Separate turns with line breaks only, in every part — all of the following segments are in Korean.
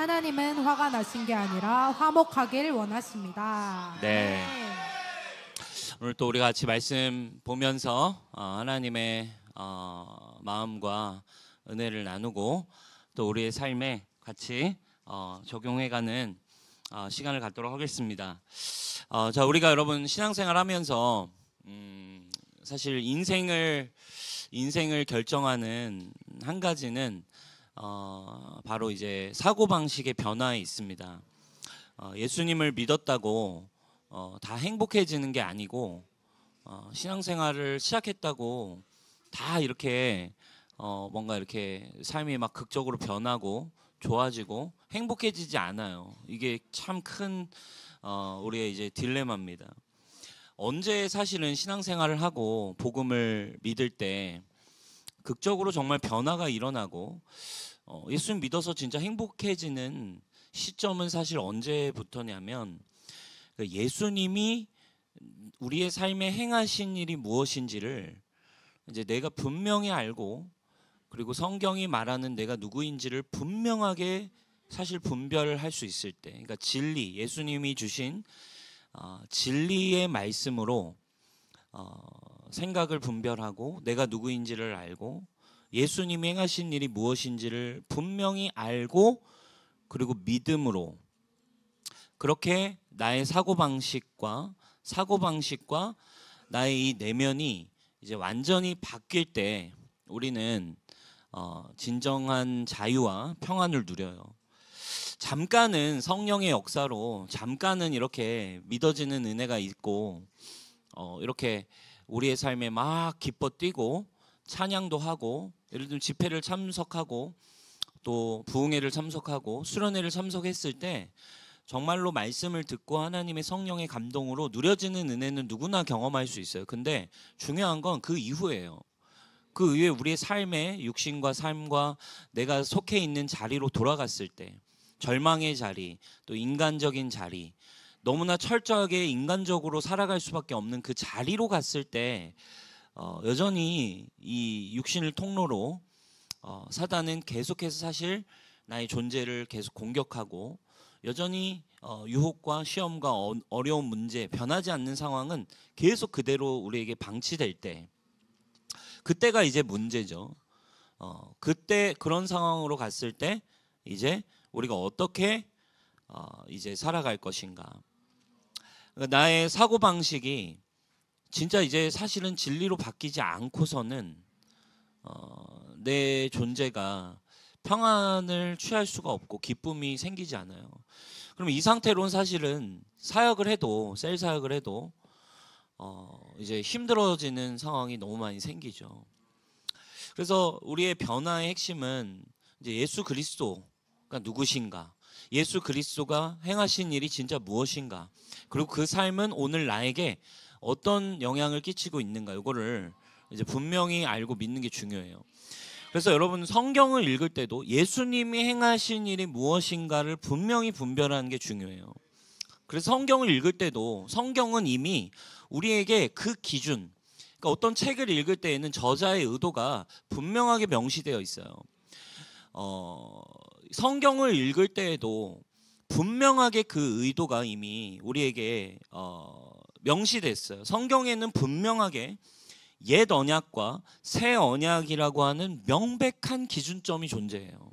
하나님은 화가 나신 게 아니라 화목하길 원하십니다.
네. 오늘 또 우리 같이 말씀 보면서 하나님의 마음과 은혜를 나누고 또 우리의 삶에 같이 적용해가는 시간을 갖도록 하겠습니다. 자, 우리가 여러분 신앙생활하면서 사실 인생을 결정하는 한 가지는 바로 이제 사고방식의 변화에 있습니다. 예수님을 믿었다고 다 행복해지는 게 아니고 신앙생활을 시작했다고 다 이렇게 뭔가 이렇게 삶이 막 극적으로 변하고 좋아지고 행복해지지 않아요. 이게 참 큰 우리의 이제 딜레마입니다. 언제 사실은 신앙생활을 하고 복음을 믿을 때 극적으로 정말 변화가 일어나고 예수님 믿어서 진짜 행복해지는 시점은 사실 언제부터냐면 예수님이 우리의 삶에 행하신 일이 무엇인지를 이제 내가 분명히 알고 그리고 성경이 말하는 내가 누구인지를 분명하게 사실 분별할 수 있을 때, 그러니까 진리, 예수님이 주신 진리의 말씀으로 생각을 분별하고 내가 누구인지를 알고 예수님이 행하신 일이 무엇인지를 분명히 알고 그리고 믿음으로 그렇게 나의 사고방식과 나의 이 내면이 이제 완전히 바뀔 때 우리는 진정한 자유와 평안을 누려요. 잠깐은 성령의 역사로 잠깐은 이렇게 믿어지는 은혜가 있고 이렇게 우리의 삶에 막 기뻐 뛰고 찬양도 하고 예를 들면 집회를 참석하고 또 부흥회를 참석하고 수련회를 참석했을 때 정말로 말씀을 듣고 하나님의 성령의 감동으로 누려지는 은혜는 누구나 경험할 수 있어요. 근데 중요한 건 그 이후예요. 그 이후에 우리의 삶의 육신과 삶과 내가 속해 있는 자리로 돌아갔을 때 절망의 자리, 또 인간적인 자리, 너무나 철저하게 인간적으로 살아갈 수밖에 없는 그 자리로 갔을 때 여전히 이 육신을 통로로 사단은 계속해서 사실 나의 존재를 계속 공격하고 여전히 유혹과 시험과 어려운 문제, 변하지 않는 상황은 계속 그대로 우리에게 방치될 때 그때가 이제 문제죠. 그때 그런 상황으로 갔을 때 이제 우리가 어떻게 이제 살아갈 것인가. 그러니까 나의 사고방식이 진짜 이제 사실은 진리로 바뀌지 않고서는 내 존재가 평안을 취할 수가 없고 기쁨이 생기지 않아요. 그럼 이 상태로는 사실은 사역을 해도 셀 사역을 해도 이제 힘들어지는 상황이 너무 많이 생기죠. 그래서 우리의 변화의 핵심은 이제 예수 그리스도가 누구신가, 예수 그리스도가 행하신 일이 진짜 무엇인가, 그리고 그 삶은 오늘 나에게 어떤 영향을 끼치고 있는가, 이거를 이제 분명히 알고 믿는 게 중요해요. 그래서 여러분 성경을 읽을 때도 예수님이 행하신 일이 무엇인가를 분명히 분별하는 게 중요해요. 그래서 성경을 읽을 때도 성경은 이미 우리에게 그 기준, 그러니까 어떤 책을 읽을 때에는 저자의 의도가 분명하게 명시되어 있어요. 성경을 읽을 때에도 분명하게 그 의도가 이미 우리에게 명시됐어요. 성경에는 분명하게 옛 언약과 새 언약이라고 하는 명백한 기준점이 존재해요.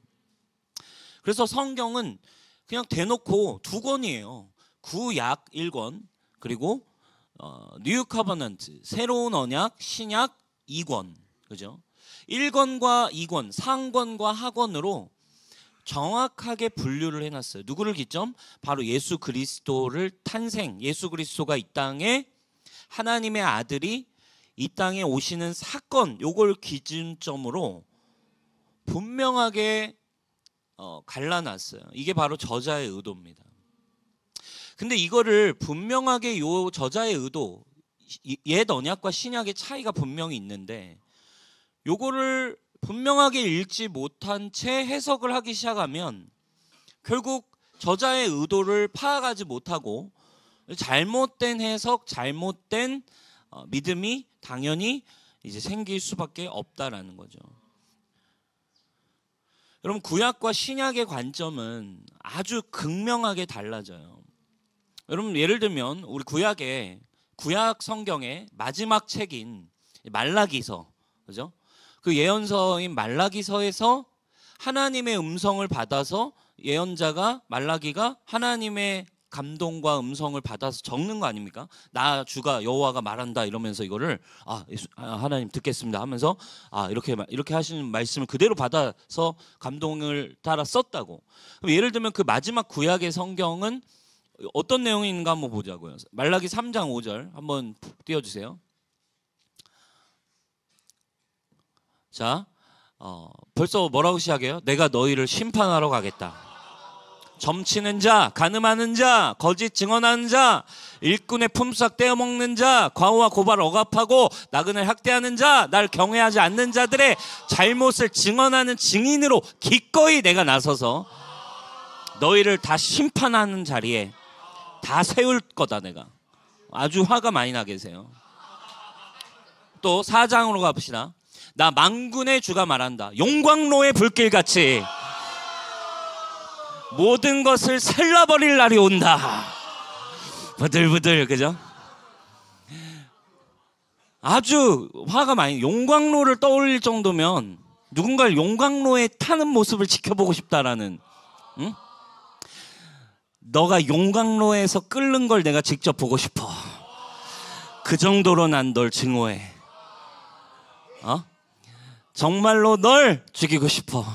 그래서 성경은 그냥 대놓고 두 권이에요. 구약 1권 그리고 뉴 커버넌트 새로운 언약 신약 2권, 그죠? 1권과 2권 상권과 하권으로 정확하게 분류를 해놨어요. 누구를 기점? 바로 예수 그리스도를 탄생, 예수 그리스도가 이 땅에 하나님의 아들이 이 땅에 오시는 사건, 요걸 기준점으로 분명하게 갈라놨어요. 이게 바로 저자의 의도입니다. 근데 이거를 분명하게 요 저자의 의도, 옛 언약과 신약의 차이가 분명히 있는데 요거를 분명하게 읽지 못한 채 해석을 하기 시작하면 결국 저자의 의도를 파악하지 못하고 잘못된 해석, 잘못된 믿음이 당연히 이제 생길 수밖에 없다라는 거죠. 여러분 구약과 신약의 관점은 아주 극명하게 달라져요. 여러분 예를 들면 우리 구약 성경의 마지막 책인 말라기서, 그죠? 그 예언서인 말라기서에서 하나님의 음성을 받아서 예언자가 말라기가 하나님의 감동과 음성을 받아서 적는 거 아닙니까? 나 주가 여호와가 말한다 이러면서 이거를 하나님 듣겠습니다 하면서 이렇게 하시는 말씀을 그대로 받아서 감동을 따라 썼다고. 그럼 예를 들면 그 마지막 구약의 성경은 어떤 내용인가 한번 보자고요. 말라기 3장 5절 한번 띄워주세요. 자, 벌써 뭐라고 시작해요? 내가 너희를 심판하러 가겠다. 점치는 자, 가늠하는 자, 거짓 증언하는 자, 일꾼의 품삯 떼어먹는 자, 과오와 고발을 억압하고 나그네를 학대하는 자, 날 경외하지 않는 자들의 잘못을 증언하는 증인으로 기꺼이 내가 나서서 너희를 다 심판하는 자리에 다 세울 거다. 내가 아주 화가 많이 나 계세요. 또 4장으로 가봅시다. 나 만군의 주가 말한다. 용광로의 불길같이 모든 것을 살라버릴 날이 온다. 부들부들, 그죠? 아주 화가 많이. 용광로를 떠올릴 정도면 누군가를 용광로에 타는 모습을 지켜보고 싶다라는, 응? 너가 용광로에서 끓는 걸 내가 직접 보고 싶어. 그 정도로 난 널 증오해. 정말로 널 죽이고 싶어.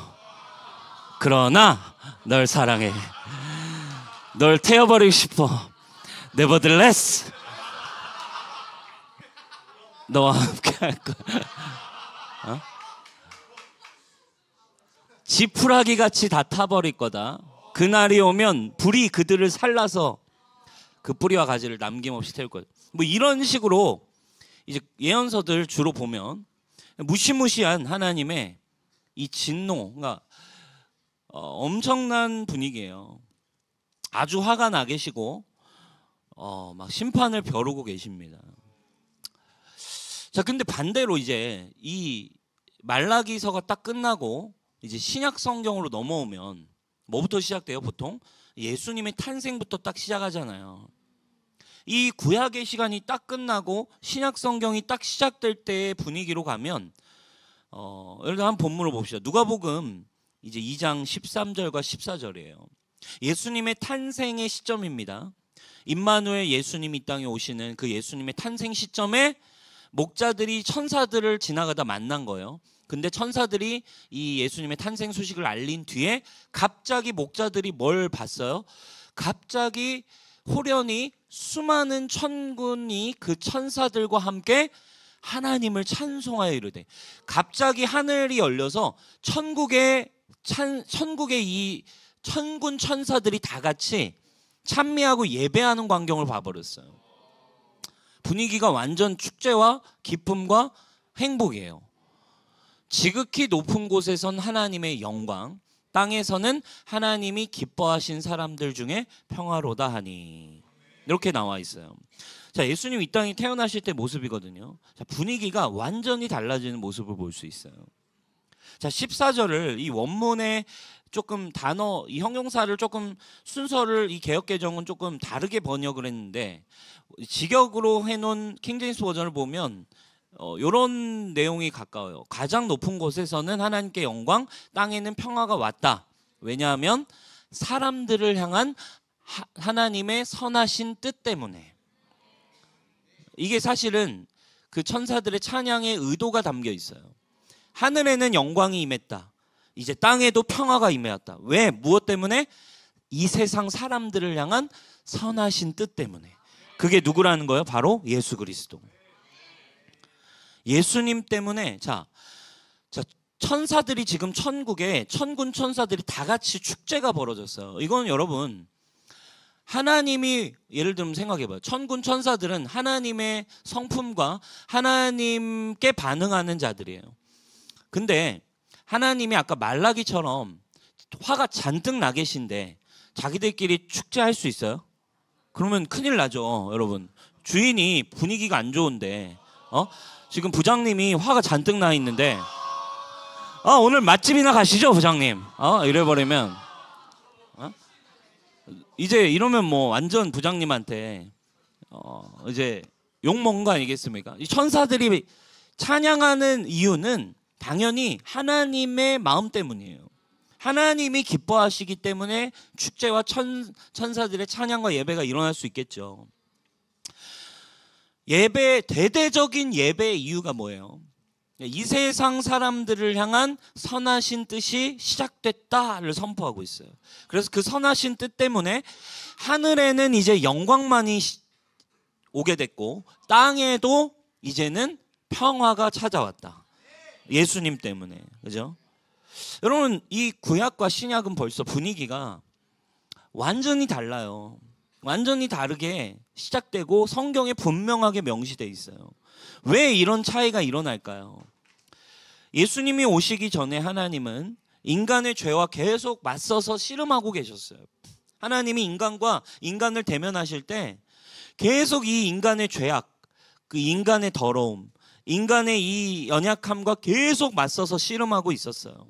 그러나 널 사랑해. 널 태워버리고 싶어. Nevertheless 너와 함께 할 거야. 지푸라기 같이 다 타버릴 거다. 그날이 오면 불이 그들을 살라서 그 뿌리와 가지를 남김없이 태울 거다. 뭐 이런 식으로 이제 예언서들 주로 보면 무시무시한 하나님의 이 진노가 엄청난 분위기예요. 아주 화가 나 계시고 막 심판을 벼르고 계십니다. 자, 근데 반대로 이제 이 말라기서가 딱 끝나고 이제 신약 성경으로 넘어오면 뭐부터 시작돼요? 보통 예수님의 탄생부터 딱 시작하잖아요. 이 구약의 시간이 딱 끝나고 신약 성경이 딱 시작될 때의 분위기로 가면 예를 들어 한 본문을 봅시다. 누가복음 이제 2장 13절과 14절이에요. 예수님의 탄생의 시점입니다. 임마누엘 예수님이 이 땅에 오시는 그 예수님의 탄생 시점에 목자들이 천사들을 지나가다 만난 거예요. 근데 천사들이 이 예수님의 탄생 소식을 알린 뒤에 갑자기 목자들이 뭘 봤어요? 갑자기 호련히 수많은 천군이 그 천사들과 함께 하나님을 찬송하여 이르되, 갑자기 하늘이 열려서 천국의 이 천군 천사들이 다 같이 찬미하고 예배하는 광경을 봐버렸어요. 분위기가 완전 축제와 기쁨과 행복이에요. 지극히 높은 곳에선 하나님의 영광, 땅에서는 하나님이 기뻐하신 사람들 중에 평화로다 하니, 이렇게 나와 있어요. 자, 예수님 이 땅에 태어나실 때 모습이거든요. 자, 분위기가 완전히 달라지는 모습을 볼 수 있어요. 자, 14절을 이 원문에 조금 단어, 이 형용사를 조금 순서를 이 개역개정은 조금 다르게 번역을 했는데, 직역으로 해놓은 킹제임스 버전을 보면 이런 내용이 가까워요. 가장 높은 곳에서는 하나님께 영광, 땅에는 평화가 왔다. 왜냐하면 사람들을 향한 하나님의 선하신 뜻 때문에. 이게 사실은 그 천사들의 찬양의 의도가 담겨 있어요. 하늘에는 영광이 임했다. 이제 땅에도 평화가 임했다. 왜? 무엇 때문에? 이 세상 사람들을 향한 선하신 뜻 때문에. 그게 누구라는 거예요? 바로 예수 그리스도. 예수님 때문에. 자, 천사들이 지금 천국에 천군 천사들이 다 같이 축제가 벌어졌어요. 이건 여러분, 하나님이, 예를 들면 생각해봐요. 천군 천사들은 하나님의 성품과 하나님께 반응하는 자들이에요. 근데 하나님이 아까 말라기처럼 화가 잔뜩 나 계신데 자기들끼리 축제할 수 있어요? 그러면 큰일 나죠, 여러분. 주인이 분위기가 안 좋은데 지금 부장님이 화가 잔뜩 나 있는데 오늘 맛집이나 가시죠, 부장님. 이래버리면 이제 이러면 뭐 완전 부장님한테 이제 욕 먹은 거 아니겠습니까? 이 천사들이 찬양하는 이유는 당연히 하나님의 마음 때문이에요. 하나님이 기뻐하시기 때문에 축제와 천사들의 찬양과 예배가 일어날 수 있겠죠. 예배, 대대적인 예배의 이유가 뭐예요? 이 세상 사람들을 향한 선하신 뜻이 시작됐다를 선포하고 있어요. 그래서 그 선하신 뜻 때문에 하늘에는 이제 영광만이 오게 됐고 땅에도 이제는 평화가 찾아왔다. 예수님 때문에. 그죠? 여러분, 이 구약과 신약은 벌써 분위기가 완전히 달라요. 완전히 다르게 시작되고 성경에 분명하게 명시되어 있어요. 왜 이런 차이가 일어날까요? 예수님이 오시기 전에 하나님은 인간의 죄와 계속 맞서서 씨름하고 계셨어요. 하나님이 인간을 대면하실 때 계속 이 인간의 죄악, 그 인간의 더러움, 인간의 이 연약함과 계속 맞서서 씨름하고 있었어요.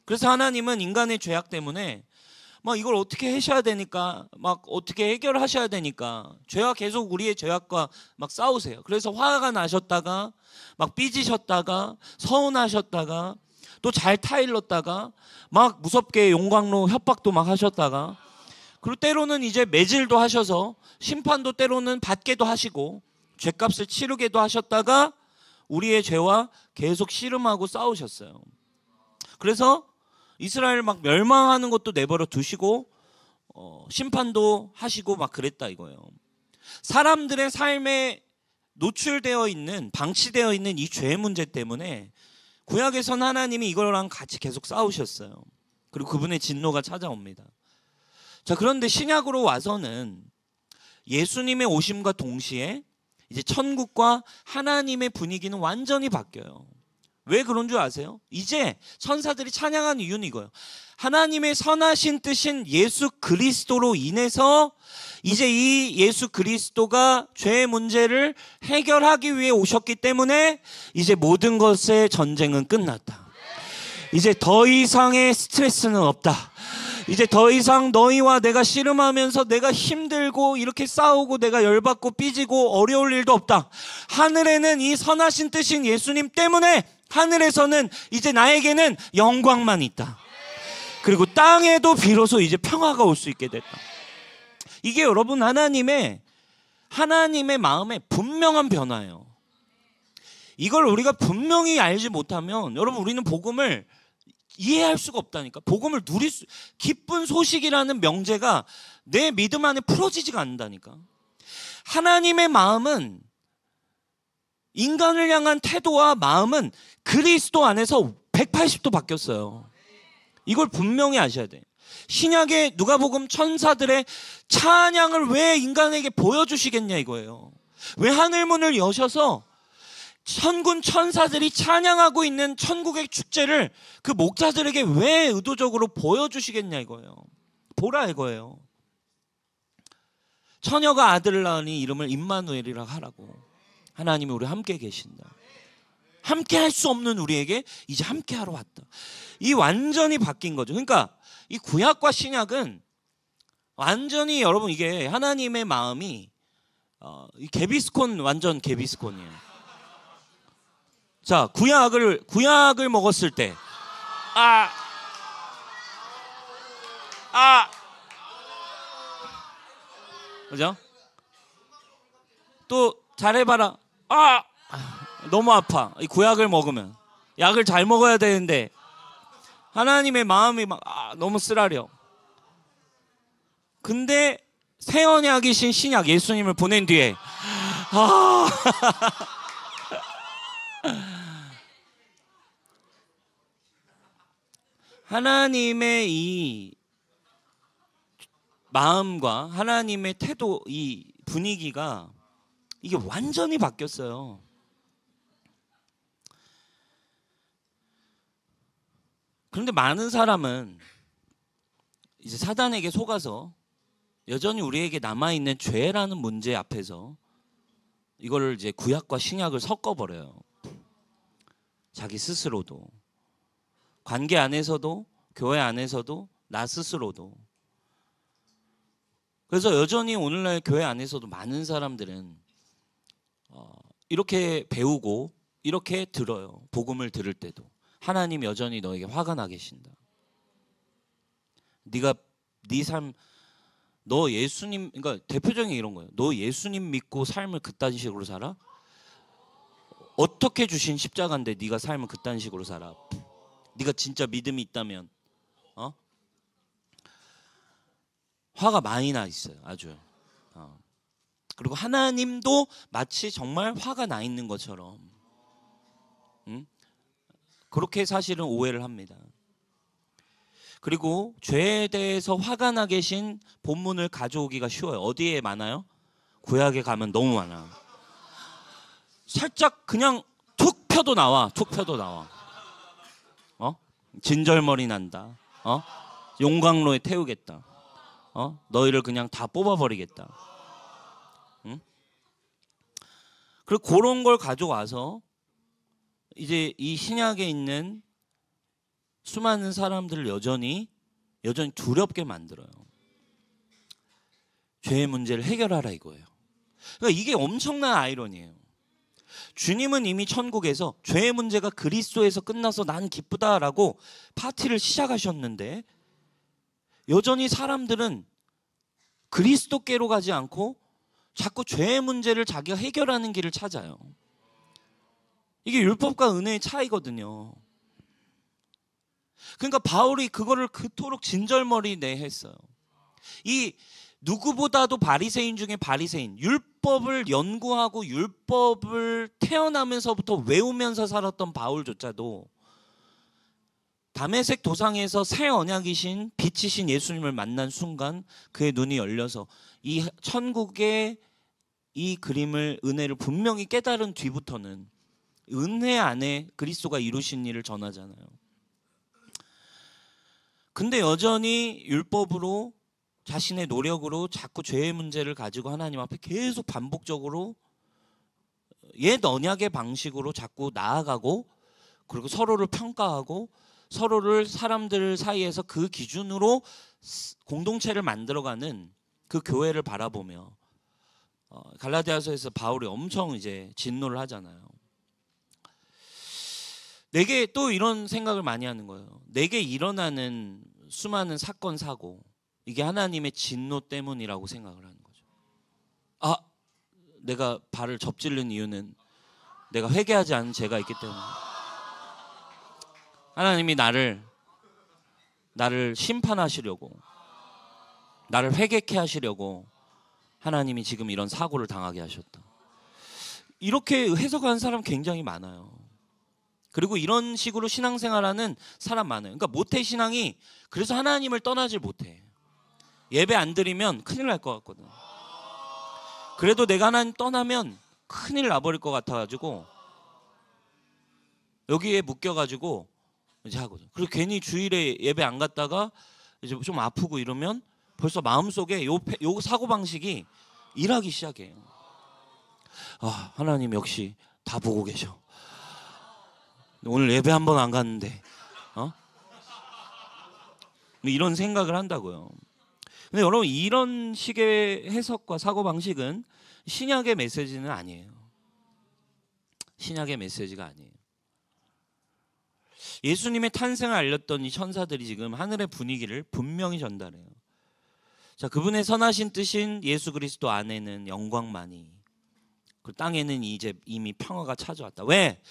그래서 하나님은 인간의 죄악 때문에 막 이걸 어떻게 하셔야 되니까, 막 어떻게 해결하셔야 되니까 죄와 계속 우리의 죄악과 막 싸우세요. 그래서 화가 나셨다가 막 삐지셨다가 서운하셨다가 또 잘 타일렀다가 막 무섭게 용광로 협박도 막 하셨다가, 그리고 때로는 이제 매질도 하셔서 심판도 때로는 받게도 하시고 죄값을 치르게도 하셨다가 우리의 죄와 계속 씨름하고 싸우셨어요. 그래서 이스라엘 막 멸망하는 것도 내버려 두시고 심판도 하시고 막 그랬다 이거예요. 사람들의 삶에 노출되어 있는, 방치되어 있는 이 죄 문제 때문에 구약에선 하나님이 이거랑 같이 계속 싸우셨어요. 그리고 그분의 진노가 찾아옵니다. 자, 그런데 신약으로 와서는 예수님의 오심과 동시에 이제 천국과 하나님의 분위기는 완전히 바뀌어요. 왜 그런 줄 아세요? 이제 천사들이 찬양하는 이유는 이거예요. 하나님의 선하신 뜻인 예수 그리스도로 인해서 이제 이 예수 그리스도가 죄의 문제를 해결하기 위해 오셨기 때문에 이제 모든 것의 전쟁은 끝났다. 이제 더 이상의 스트레스는 없다. 이제 더 이상 너희와 내가 씨름하면서 내가 힘들고 이렇게 싸우고 내가 열받고 삐지고 어려울 일도 없다. 하늘에는 이 선하신 뜻인 예수님 때문에 하늘에서는 이제 나에게는 영광만 있다. 그리고 땅에도 비로소 이제 평화가 올 수 있게 됐다. 이게 여러분 하나님의 마음의 분명한 변화예요. 이걸 우리가 분명히 알지 못하면 여러분 우리는 복음을 이해할 수가 없다니까. 복음을 기쁜 소식이라는 명제가 내 믿음 안에 풀어지지가 않는다니까. 하나님의 마음은, 인간을 향한 태도와 마음은 그리스도 안에서 180도 바뀌었어요. 이걸 분명히 아셔야 돼요. 신약의 누가복음 천사들의 찬양을 왜 인간에게 보여주시겠냐 이거예요. 왜 하늘문을 여셔서 천군 천사들이 찬양하고 있는 천국의 축제를 그 목자들에게 왜 의도적으로 보여주시겠냐 이거예요. 보라 이거예요. 처녀가 아들을 낳으니 이름을 임마누엘이라 하라고. 하나님이 우리 함께 계신다. 함께 할 수 없는 우리에게 이제 함께 하러 왔다. 이 완전히 바뀐 거죠. 그러니까 이 구약과 신약은 완전히 여러분 이게 하나님의 마음이 이 개비스콘, 완전 개비스콘이에요. 자, 구약을 먹었을 때 그죠? 또 잘해봐라. 너무 아파. 이 구약을 먹으면 약을 잘 먹어야 되는데 하나님의 마음이 막 너무 쓰라려. 근데 새 언약이신 신약 예수님을 보낸 뒤에 하나님의 이 마음과 하나님의 태도, 이 분위기가 이게 완전히 바뀌었어요. 그런데 많은 사람은 이제 사단에게 속아서 여전히 우리에게 남아있는 죄라는 문제 앞에서 이거를 이제 구약과 신약을 섞어버려요. 자기 스스로도. 관계 안에서도 교회 안에서도 나 스스로도. 그래서 여전히 오늘날 교회 안에서도 많은 사람들은 이렇게 배우고 이렇게 들어요. 복음을 들을 때도 하나님 여전히 너에게 화가 나 계신다. 네가 네 삶, 너 예수님, 그러니까 대표적인 게 이런 거예요. 너 예수님 믿고 삶을 그딴 식으로 살아? 어떻게 주신 십자가인데 네가 삶을 그딴 식으로 살아? 네가 진짜 믿음이 있다면 화가 많이 나 있어요. 아주. 그리고 하나님도 마치 정말 화가 나 있는 것처럼 그렇게 사실은 오해를 합니다. 그리고 죄에 대해서 화가 나 계신 본문을 가져오기가 쉬워요. 어디에 많아요? 구약에 가면 너무 많아. 살짝 그냥 툭 펴도 나와. 툭 펴도 나와. 진절머리 난다. 용광로에 태우겠다. 너희를 그냥 다 뽑아버리겠다. 그리고 그런 걸 가져와서 이제 이 신약에 있는 수많은 사람들을 여전히 두렵게 만들어요. 죄의 문제를 해결하라 이거예요. 그러니까 이게 엄청난 아이러니예요. 주님은 이미 천국에서 죄의 문제가 그리스도에서 끝나서 난 기쁘다라고 파티를 시작하셨는데 여전히 사람들은 그리스도께로 가지 않고 자꾸 죄의 문제를 자기가 해결하는 길을 찾아요. 이게 율법과 은혜의 차이거든요. 그러니까 바울이 그거를 그토록 진절머리 내했어요. 이 누구보다도 바리새인 중에 바리새인, 율법을 연구하고 율법을 태어나면서부터 외우면서 살았던 바울조차도 다메섹 도상에서 새 언약이신 빛이신 예수님을 만난 순간 그의 눈이 열려서 이 천국의 이 그림을, 은혜를 분명히 깨달은 뒤부터는 은혜 안에 그리스도가 이루신 일을 전하잖아요. 근데 여전히 율법으로 자신의 노력으로 자꾸 죄의 문제를 가지고 하나님 앞에 계속 반복적으로 옛 언약의 방식으로 자꾸 나아가고, 그리고 서로를 평가하고 서로를 사람들 사이에서 그 기준으로 공동체를 만들어가는 그 교회를 바라보며 갈라디아서에서 바울이 엄청 이제 진노를 하잖아요. 내게 또 이런 생각을 많이 하는 거예요. 내게 일어나는 수많은 사건 사고, 이게 하나님의 진노 때문이라고 생각을 하는 거죠. 내가 발을 접질른 이유는 내가 회개하지 않은 죄가 있기 때문에 하나님이 나를 심판하시려고, 나를 회개케 하시려고 하나님이 지금 이런 사고를 당하게 하셨다. 이렇게 해석하는 사람 굉장히 많아요. 그리고 이런 식으로 신앙생활하는 사람 많아요. 그러니까 모태신앙이 그래서 하나님을 떠나질 못해. 예배 안 드리면 큰일 날 것 같거든. 그래도 내가 하나님 떠나면 큰일 나버릴 것 같아가지고 여기에 묶여가지고 이제 하거든. 그리고 괜히 주일에 예배 안 갔다가 이제 좀 아프고 이러면 벌써 마음속에 요 사고방식이 일하기 시작해요. 하나님 역시 다 보고 계셔. 오늘 예배 한 번 안 갔는데 이런 생각을 한다고요. 근데 여러분, 이런 식의 해석과 사고방식은 신약의 메시지는 아니에요. 신약의 메시지가 아니에요. 예수님의 탄생을 알렸던 이 천사들이 지금 하늘의 분위기를 분명히 전달해요. 자, 그분의 선하신 뜻인 예수 그리스도 안에는 영광만이, 그 땅에는 이제 이미 평화가 찾아왔다. 왜?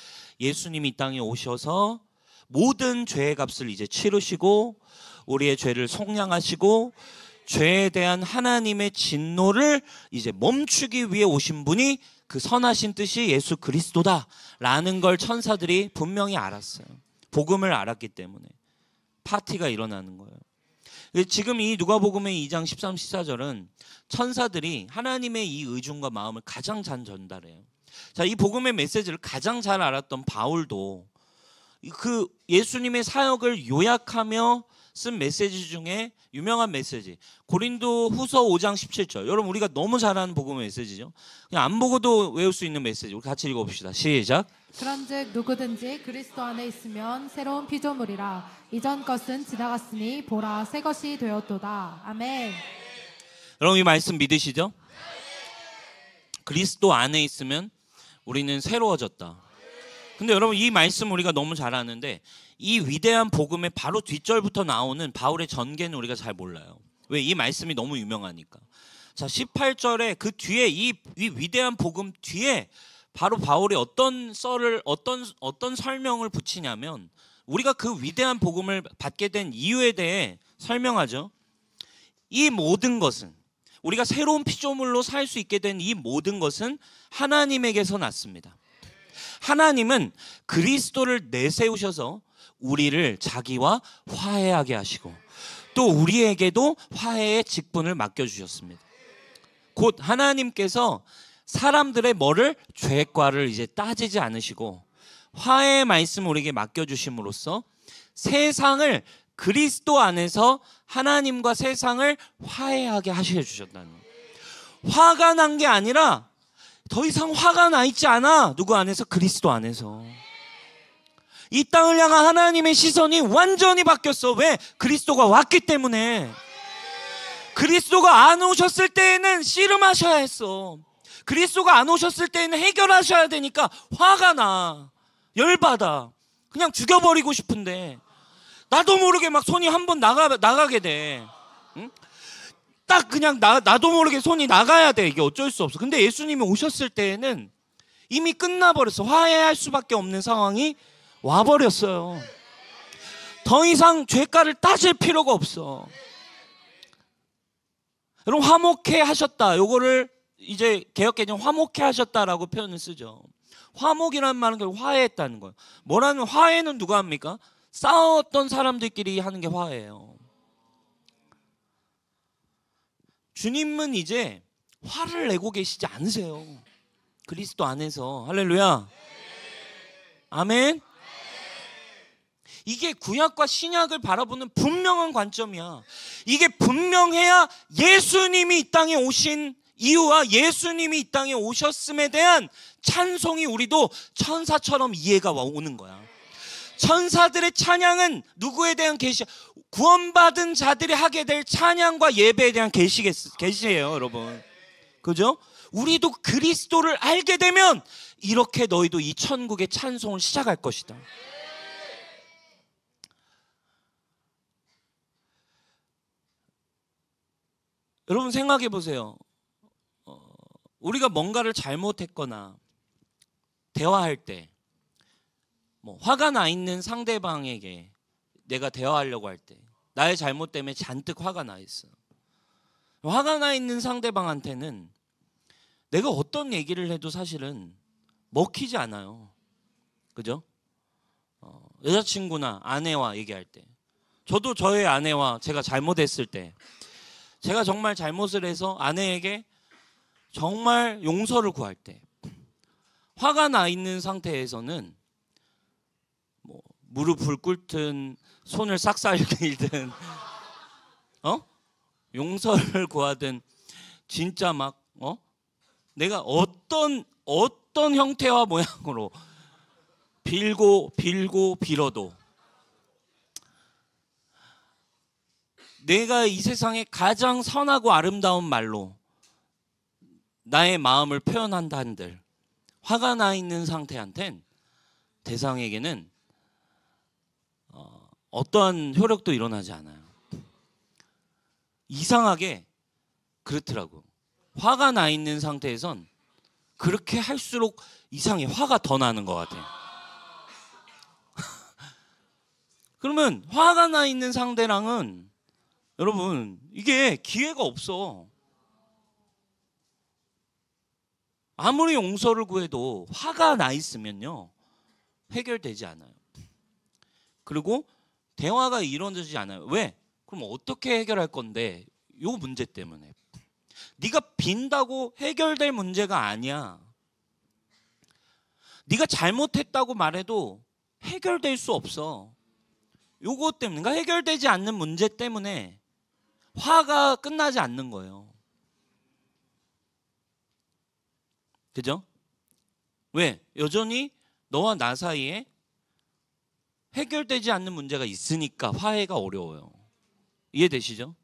예수님이 이 땅에 오셔서 모든 죄의 값을 이제 치르시고 우리의 죄를 속량하시고 죄에 대한 하나님의 진노를 이제 멈추기 위해 오신 분이 그 선하신 뜻이 예수 그리스도다라는 걸 천사들이 분명히 알았어요. 복음을 알았기 때문에 파티가 일어나는 거예요. 지금 이 누가복음의 2장 13, 14절은 천사들이 하나님의 이 의중과 마음을 가장 잘 전달해요. 자, 이 복음의 메시지를 가장 잘 알았던 바울도 그 예수님의 사역을 요약하며 쓴 메시지 중에 유명한 메시지, 고린도 후서 5장 17절. 여러분 우리가 너무 잘 아는 복음의 메시지죠. 그냥 안 보고도 외울 수 있는 메시지. 우리 같이 읽어봅시다. 시작.
그런즉 누구든지 그리스도 안에 있으면 새로운 피조물이라. 이전 것은 지나갔으니 보라 새 것이 되었도다. 아멘.
여러분 이 말씀 믿으시죠? 그리스도 안에 있으면 우리는 새로워졌다. 근데 여러분 이 말씀 우리가 너무 잘 아는데 이 위대한 복음의 바로 뒷절부터 나오는 바울의 전개는 우리가 잘 몰라요. 왜? 이 말씀이 너무 유명하니까. 자, 18절에 그 뒤에 이 위대한 복음 뒤에 바로 바울이 어떤 설명을 붙이냐면, 우리가 그 위대한 복음을 받게 된 이유에 대해 설명하죠. 이 모든 것은, 우리가 새로운 피조물로 살 수 있게 된 이 모든 것은 하나님에게서 났습니다. 하나님은 그리스도를 내세우셔서 우리를 자기와 화해하게 하시고 또 우리에게도 화해의 직분을 맡겨주셨습니다. 곧 하나님께서 사람들의 뭐를? 죄과를 이제 따지지 않으시고 화해의 말씀을 우리에게 맡겨주심으로써 세상을, 그리스도 안에서 하나님과 세상을 화해하게 하셔주셨다는 거예요. 화가 난 게 아니라 더 이상 화가 나 있지 않아. 누구 안에서? 그리스도 안에서. 이 땅을 향한 하나님의 시선이 완전히 바뀌었어. 왜? 그리스도가 왔기 때문에. 그리스도가 안 오셨을 때에는 씨름하셔야 했어. 그리스도가 안 오셨을 때에는 해결하셔야 되니까 화가 나, 열받아, 그냥 죽여버리고 싶은데 나도 모르게 막 손이 한번 나가게 돼. 응? 딱 그냥 나도 모르게 손이 나가야 돼. 이게 어쩔 수 없어. 근데 예수님이 오셨을 때에는 이미 끝나버렸어. 화해할 수밖에 없는 상황이 와버렸어요. 더 이상 죄가를 따질 필요가 없어. 여러분 화목해 하셨다. 요거를 이제 개역개정 화목해 하셨다라고 표현을 쓰죠. 화목이라는 말은 결국 화해했다는 거예요. 뭐라는, 화해는 누가 합니까? 싸웠던 사람들끼리 하는 게 화해예요. 주님은 이제 화를 내고 계시지 않으세요. 그리스도 안에서. 할렐루야. 아멘. 이게 구약과 신약을 바라보는 분명한 관점이야. 이게 분명해야 예수님이 이 땅에 오신 이유와 예수님이 이 땅에 오셨음에 대한 찬송이 우리도 천사처럼 이해가 오는 거야. 천사들의 찬양은 누구에 대한 계시? 구원받은 자들이 하게 될 찬양과 예배에 대한 계시예요, 여러분. 그죠? 우리도 그리스도를 알게 되면 이렇게 너희도 이 천국의 찬송을 시작할 것이다. 여러분 생각해 보세요. 우리가 뭔가를 잘못했거나 대화할 때, 뭐 화가 나 있는 상대방에게 내가 대화하려고 할 때 나의 잘못 때문에 잔뜩 화가 나 있어. 화가 나 있는 상대방한테는 내가 어떤 얘기를 해도 사실은 먹히지 않아요. 그죠? 여자친구나 아내와 얘기할 때, 저도 저의 아내와 제가 잘못했을 때, 제가 정말 잘못을 해서 아내에게 정말 용서를 구할 때, 화가 나 있는 상태에서는 뭐 무릎을 꿇든 손을 싹싹 밀든 용서를 구하든 진짜 막 내가 어떤 형태와 모양으로 빌고 빌어도 내가 이 세상에 가장 선하고 아름다운 말로 나의 마음을 표현한다 한들 화가 나 있는 상태한텐 대상에게는 어떠한 효력도 일어나지 않아요. 이상하게 그렇더라고. 화가 나 있는 상태에선 그렇게 할수록 이상해. 화가 더 나는 것 같아. 그러면 화가 나 있는 상대랑은 여러분 이게 기회가 없어. 아무리 용서를 구해도 화가 나 있으면요 해결되지 않아요. 그리고 대화가 이루어지지 않아요. 왜? 그럼 어떻게 해결할 건데? 요 문제 때문에. 네가 빈다고 해결될 문제가 아니야. 네가 잘못했다고 말해도 해결될 수 없어. 요거 때문에, 그러니까 해결되지 않는 문제 때문에 화가 끝나지 않는 거예요. 그죠? 왜? 여전히 너와 나 사이에 해결되지 않는 문제가 있으니까 화해가 어려워요. 이해되시죠?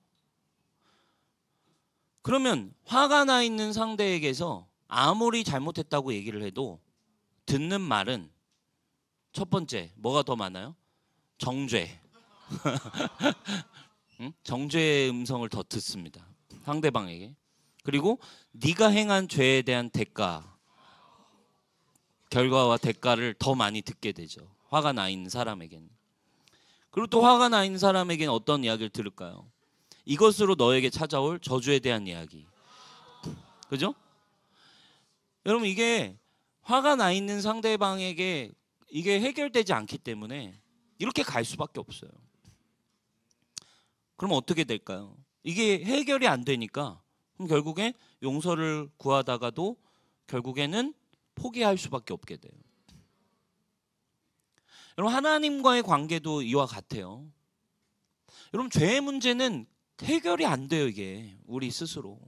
그러면 화가 나 있는 상대에게서 아무리 잘못했다고 얘기를 해도 듣는 말은 첫 번째 뭐가 더 많아요? 정죄. 응? 정죄의 음성을 더 듣습니다. 상대방에게. 그리고 네가 행한 죄에 대한 대가, 결과와 대가를 더 많이 듣게 되죠. 화가 나 있는 사람에게는. 그리고 또 화가 나 있는 사람에게는 어떤 이야기를 들을까요? 이것으로 너에게 찾아올 저주에 대한 이야기. 그죠? 여러분, 이게 화가 나 있는 상대방에게 이게 해결되지 않기 때문에 이렇게 갈 수밖에 없어요. 그럼 어떻게 될까요? 이게 해결이 안 되니까 그럼 결국에 용서를 구하다가도 결국에는 포기할 수밖에 없게 돼요. 여러분, 하나님과의 관계도 이와 같아요. 여러분, 죄의 문제는 해결이 안 돼요. 이게 우리 스스로.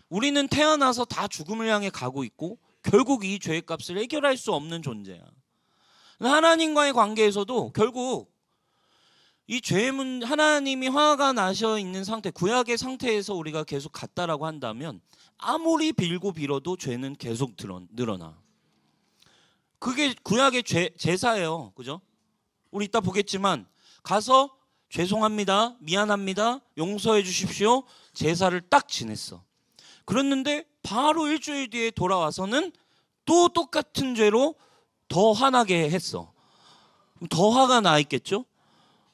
우리는 태어나서 다 죽음을 향해 가고 있고 결국 이 죄의 값을 해결할 수 없는 존재야. 하나님과의 관계에서도 결국 이 죄의 하나님이 화가 나셔 있는 상태, 구약의 상태에서 우리가 계속 갔다라고 한다면 아무리 빌고 빌어도 죄는 계속 늘어나. 그게 구약의 제사예요. 그죠? 우리 이따 보겠지만 가서 죄송합니다, 미안합니다, 용서해 주십시오, 제사를 딱 지냈어. 그랬는데 바로 일주일 뒤에 돌아와서는 또 똑같은 죄로 더 화나게 했어. 더 화가 나 있겠죠?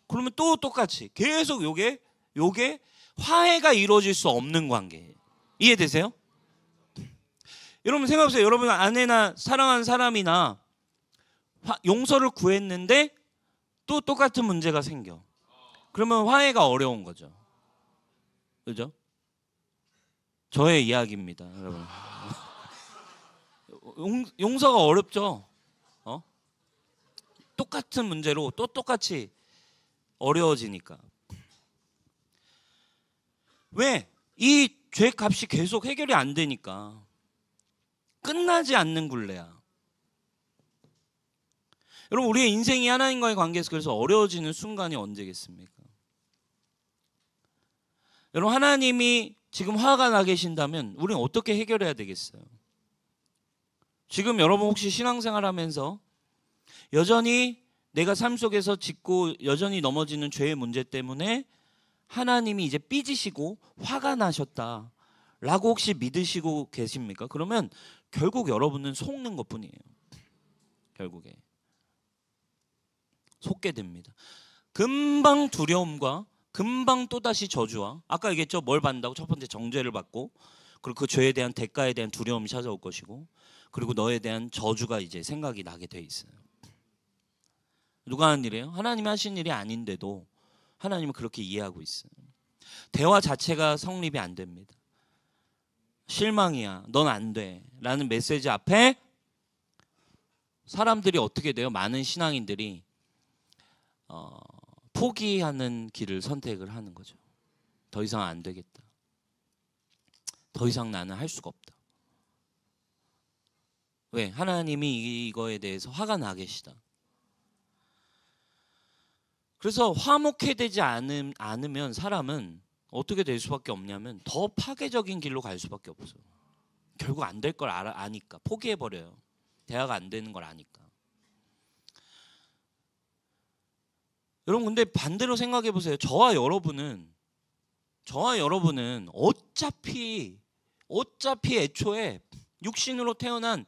그러면 또 똑같이 계속 요게 화해가 이루어질 수 없는 관계. 이해되세요? 여러분 생각해보세요. 여러분 아내나 사랑하는 사람이나 용서를 구했는데 또 똑같은 문제가 생겨. 그러면 화해가 어려운 거죠. 그죠? 저의 이야기입니다, 여러분. 용서가 어렵죠. 똑같은 문제로 또 똑같이 어려워지니까. 왜? 이 죄값이 계속 해결이 안 되니까. 끝나지 않는 굴레야. 여러분, 우리의 인생이 하나님과의 관계에서 그래서 어려워지는 순간이 언제겠습니까? 여러분, 하나님이 지금 화가 나 계신다면 우리는 어떻게 해결해야 되겠어요? 지금 여러분 혹시 신앙생활 하면서 여전히 내가 삶 속에서 짓고 여전히 넘어지는 죄의 문제 때문에 하나님이 이제 삐지시고 화가 나셨다 라고 혹시 믿으시고 계십니까? 그러면 결국 여러분은 속는 것뿐이에요. 결국에 속게 됩니다. 금방 두려움과 금방 또다시 저주와, 아까 얘기했죠. 뭘 받는다고? 첫 번째 정죄를 받고, 그리고 그 죄에 대한 대가에 대한 두려움이 찾아올 것이고, 그리고 너에 대한 저주가 이제 생각이 나게 돼 있어요. 누가 하는 일이에요? 하나님이 하신 일이 아닌데도 하나님은 그렇게 이해하고 있어요. 대화 자체가 성립이 안 됩니다. 실망이야, 넌 안 돼 라는 메시지 앞에 사람들이 어떻게 돼요? 많은 신앙인들이 포기하는 길을 선택을 하는 거죠. 더 이상 안 되겠다. 더 이상 나는 할 수가 없다. 왜? 하나님이 이거에 대해서 화가 나 계시다. 그래서 화목해되지 않으면 사람은 어떻게 될 수밖에 없냐면 더 파괴적인 길로 갈 수밖에 없어요. 결국 안 될 걸 아니까 포기해버려요. 대화가 안 되는 걸 아니까. 여러분, 근데 반대로 생각해 보세요. 저와 여러분은 어차피 애초에 육신으로 태어난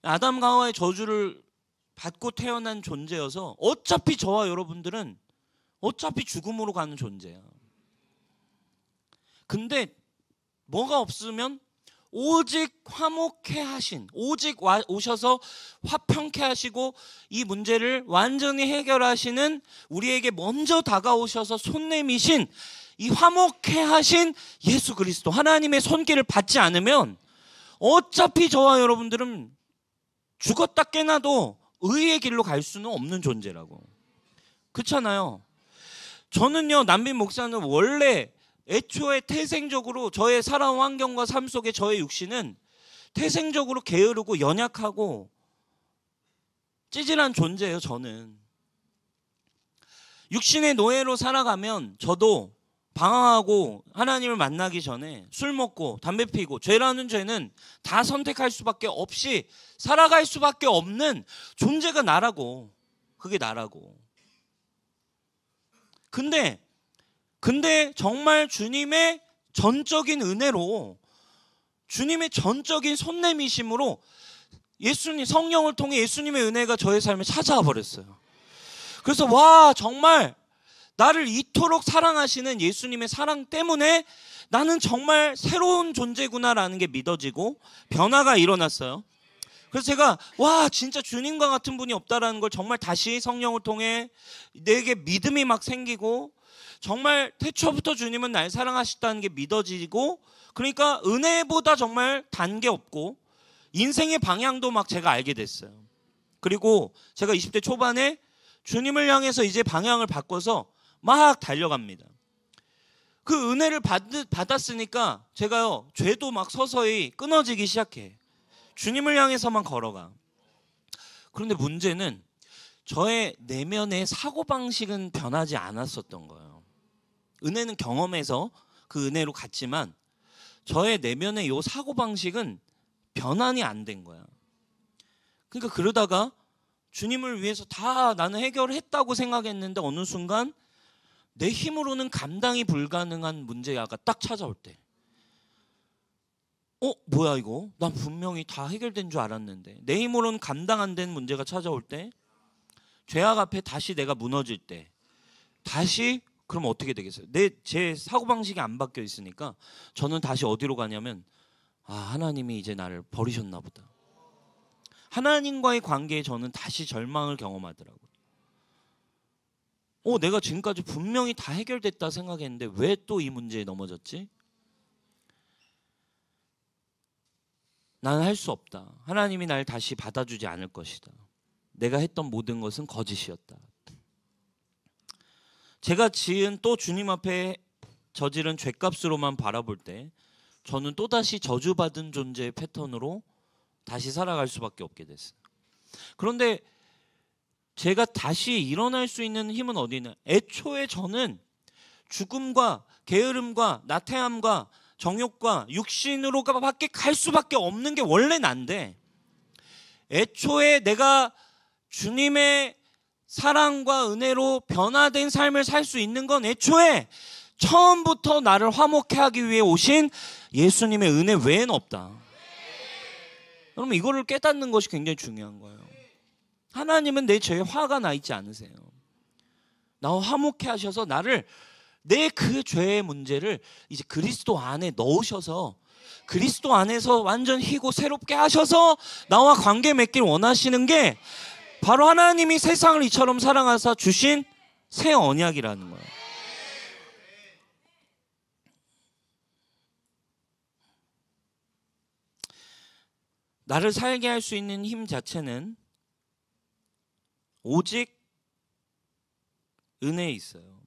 아담과 하와의 저주를 받고 태어난 존재여서 어차피 저와 여러분들은 어차피 죽음으로 가는 존재야. 근데 뭐가 없으면 오직 화목해 하신, 오직 오셔서 화평케 하시고 이 문제를 완전히 해결하시는, 우리에게 먼저 다가오셔서 손 내미신 이 화목해 하신 예수 그리스도, 하나님의 손길을 받지 않으면 어차피 저와 여러분들은 죽었다 깨나도 의의 길로 갈 수는 없는 존재라고. 그렇잖아요. 저는요, 남빈 목사는 원래 애초에 태생적으로 저의 살아온 환경과 삶 속에 저의 육신은 태생적으로 게으르고 연약하고 찌질한 존재예요. 저는 육신의 노예로 살아가면 저도 방황하고 하나님을 만나기 전에 술 먹고 담배 피고 죄라는 죄는 다 선택할 수밖에 없이 살아갈 수밖에 없는 존재가 나라고. 그게 나라고. 근데 정말 주님의 전적인 은혜로, 주님의 전적인 손내미심으로 예수님, 성령을 통해 예수님의 은혜가 저의 삶에 찾아와 버렸어요. 그래서 와, 정말 나를 이토록 사랑하시는 예수님의 사랑 때문에 나는 정말 새로운 존재구나라는 게 믿어지고 변화가 일어났어요. 그래서 제가 와, 진짜 주님과 같은 분이 없다라는 걸 정말 다시 성령을 통해 내게 믿음이 막 생기고, 정말 태초부터 주님은 날 사랑하셨다는 게 믿어지고, 그러니까 은혜보다 정말 단 게 없고 인생의 방향도 막 제가 알게 됐어요. 그리고 제가 20대 초반에 주님을 향해서 이제 방향을 바꿔서 막 달려갑니다. 그 은혜를 받았으니까 제가요, 죄도 막 서서히 끊어지기 시작해. 주님을 향해서만 걸어가. 그런데 문제는 저의 내면의 사고방식은 변하지 않았었던 거예요. 은혜는 경험해서 그 은혜로 갔지만 저의 내면의 이 사고방식은 변환이 안 된 거야. 그러니까 그러다가 주님을 위해서 다 나는 해결했다고 생각했는데 어느 순간 내 힘으로는 감당이 불가능한 문제가 딱 찾아올 때, 뭐야 이거? 난 분명히 다 해결된 줄 알았는데, 내 힘으로는 감당 안 된 문제가 찾아올 때, 죄악 앞에 다시 내가 무너질 때, 다시 그럼 어떻게 되겠어요? 제 사고방식이 안 바뀌어 있으니까 저는 다시 어디로 가냐면, 하나님이 이제 나를 버리셨나 보다. 하나님과의 관계에 저는 다시 절망을 경험하더라고요. 내가 지금까지 분명히 다 해결됐다 생각했는데 왜 또 이 문제에 넘어졌지? 나는 할 수 없다. 하나님이 날 다시 받아주지 않을 것이다. 내가 했던 모든 것은 거짓이었다. 제가 지은 또 주님 앞에 저지른 죄값으로만 바라볼 때 저는 또다시 저주받은 존재의 패턴으로 다시 살아갈 수밖에 없게 됐어요. 그런데 제가 다시 일어날 수 있는 힘은 어디 있나? 애초에 저는 죽음과 게으름과 나태함과 정욕과 육신으로 밖에 갈 수밖에 없는 게 원래 난데, 애초에 내가 주님의 사랑과 은혜로 변화된 삶을 살 수 있는 건 애초에 처음부터 나를 화목해 하기 위해 오신 예수님의 은혜 외에는 없다. 여러분, 이거를 깨닫는 것이 굉장히 중요한 거예요. 하나님은 내 죄에 화가 나 있지 않으세요. 나와 화목해 하셔서 나를, 내 그 죄의 문제를 이제 그리스도 안에 넣으셔서 그리스도 안에서 완전 희고 새롭게 하셔서 나와 관계 맺길 원하시는 게 바로 하나님이 세상을 이처럼 사랑하사 주신 새 언약이라는 거예요. 나를 살게 할 수 있는 힘 자체는 오직 은혜에 있어요.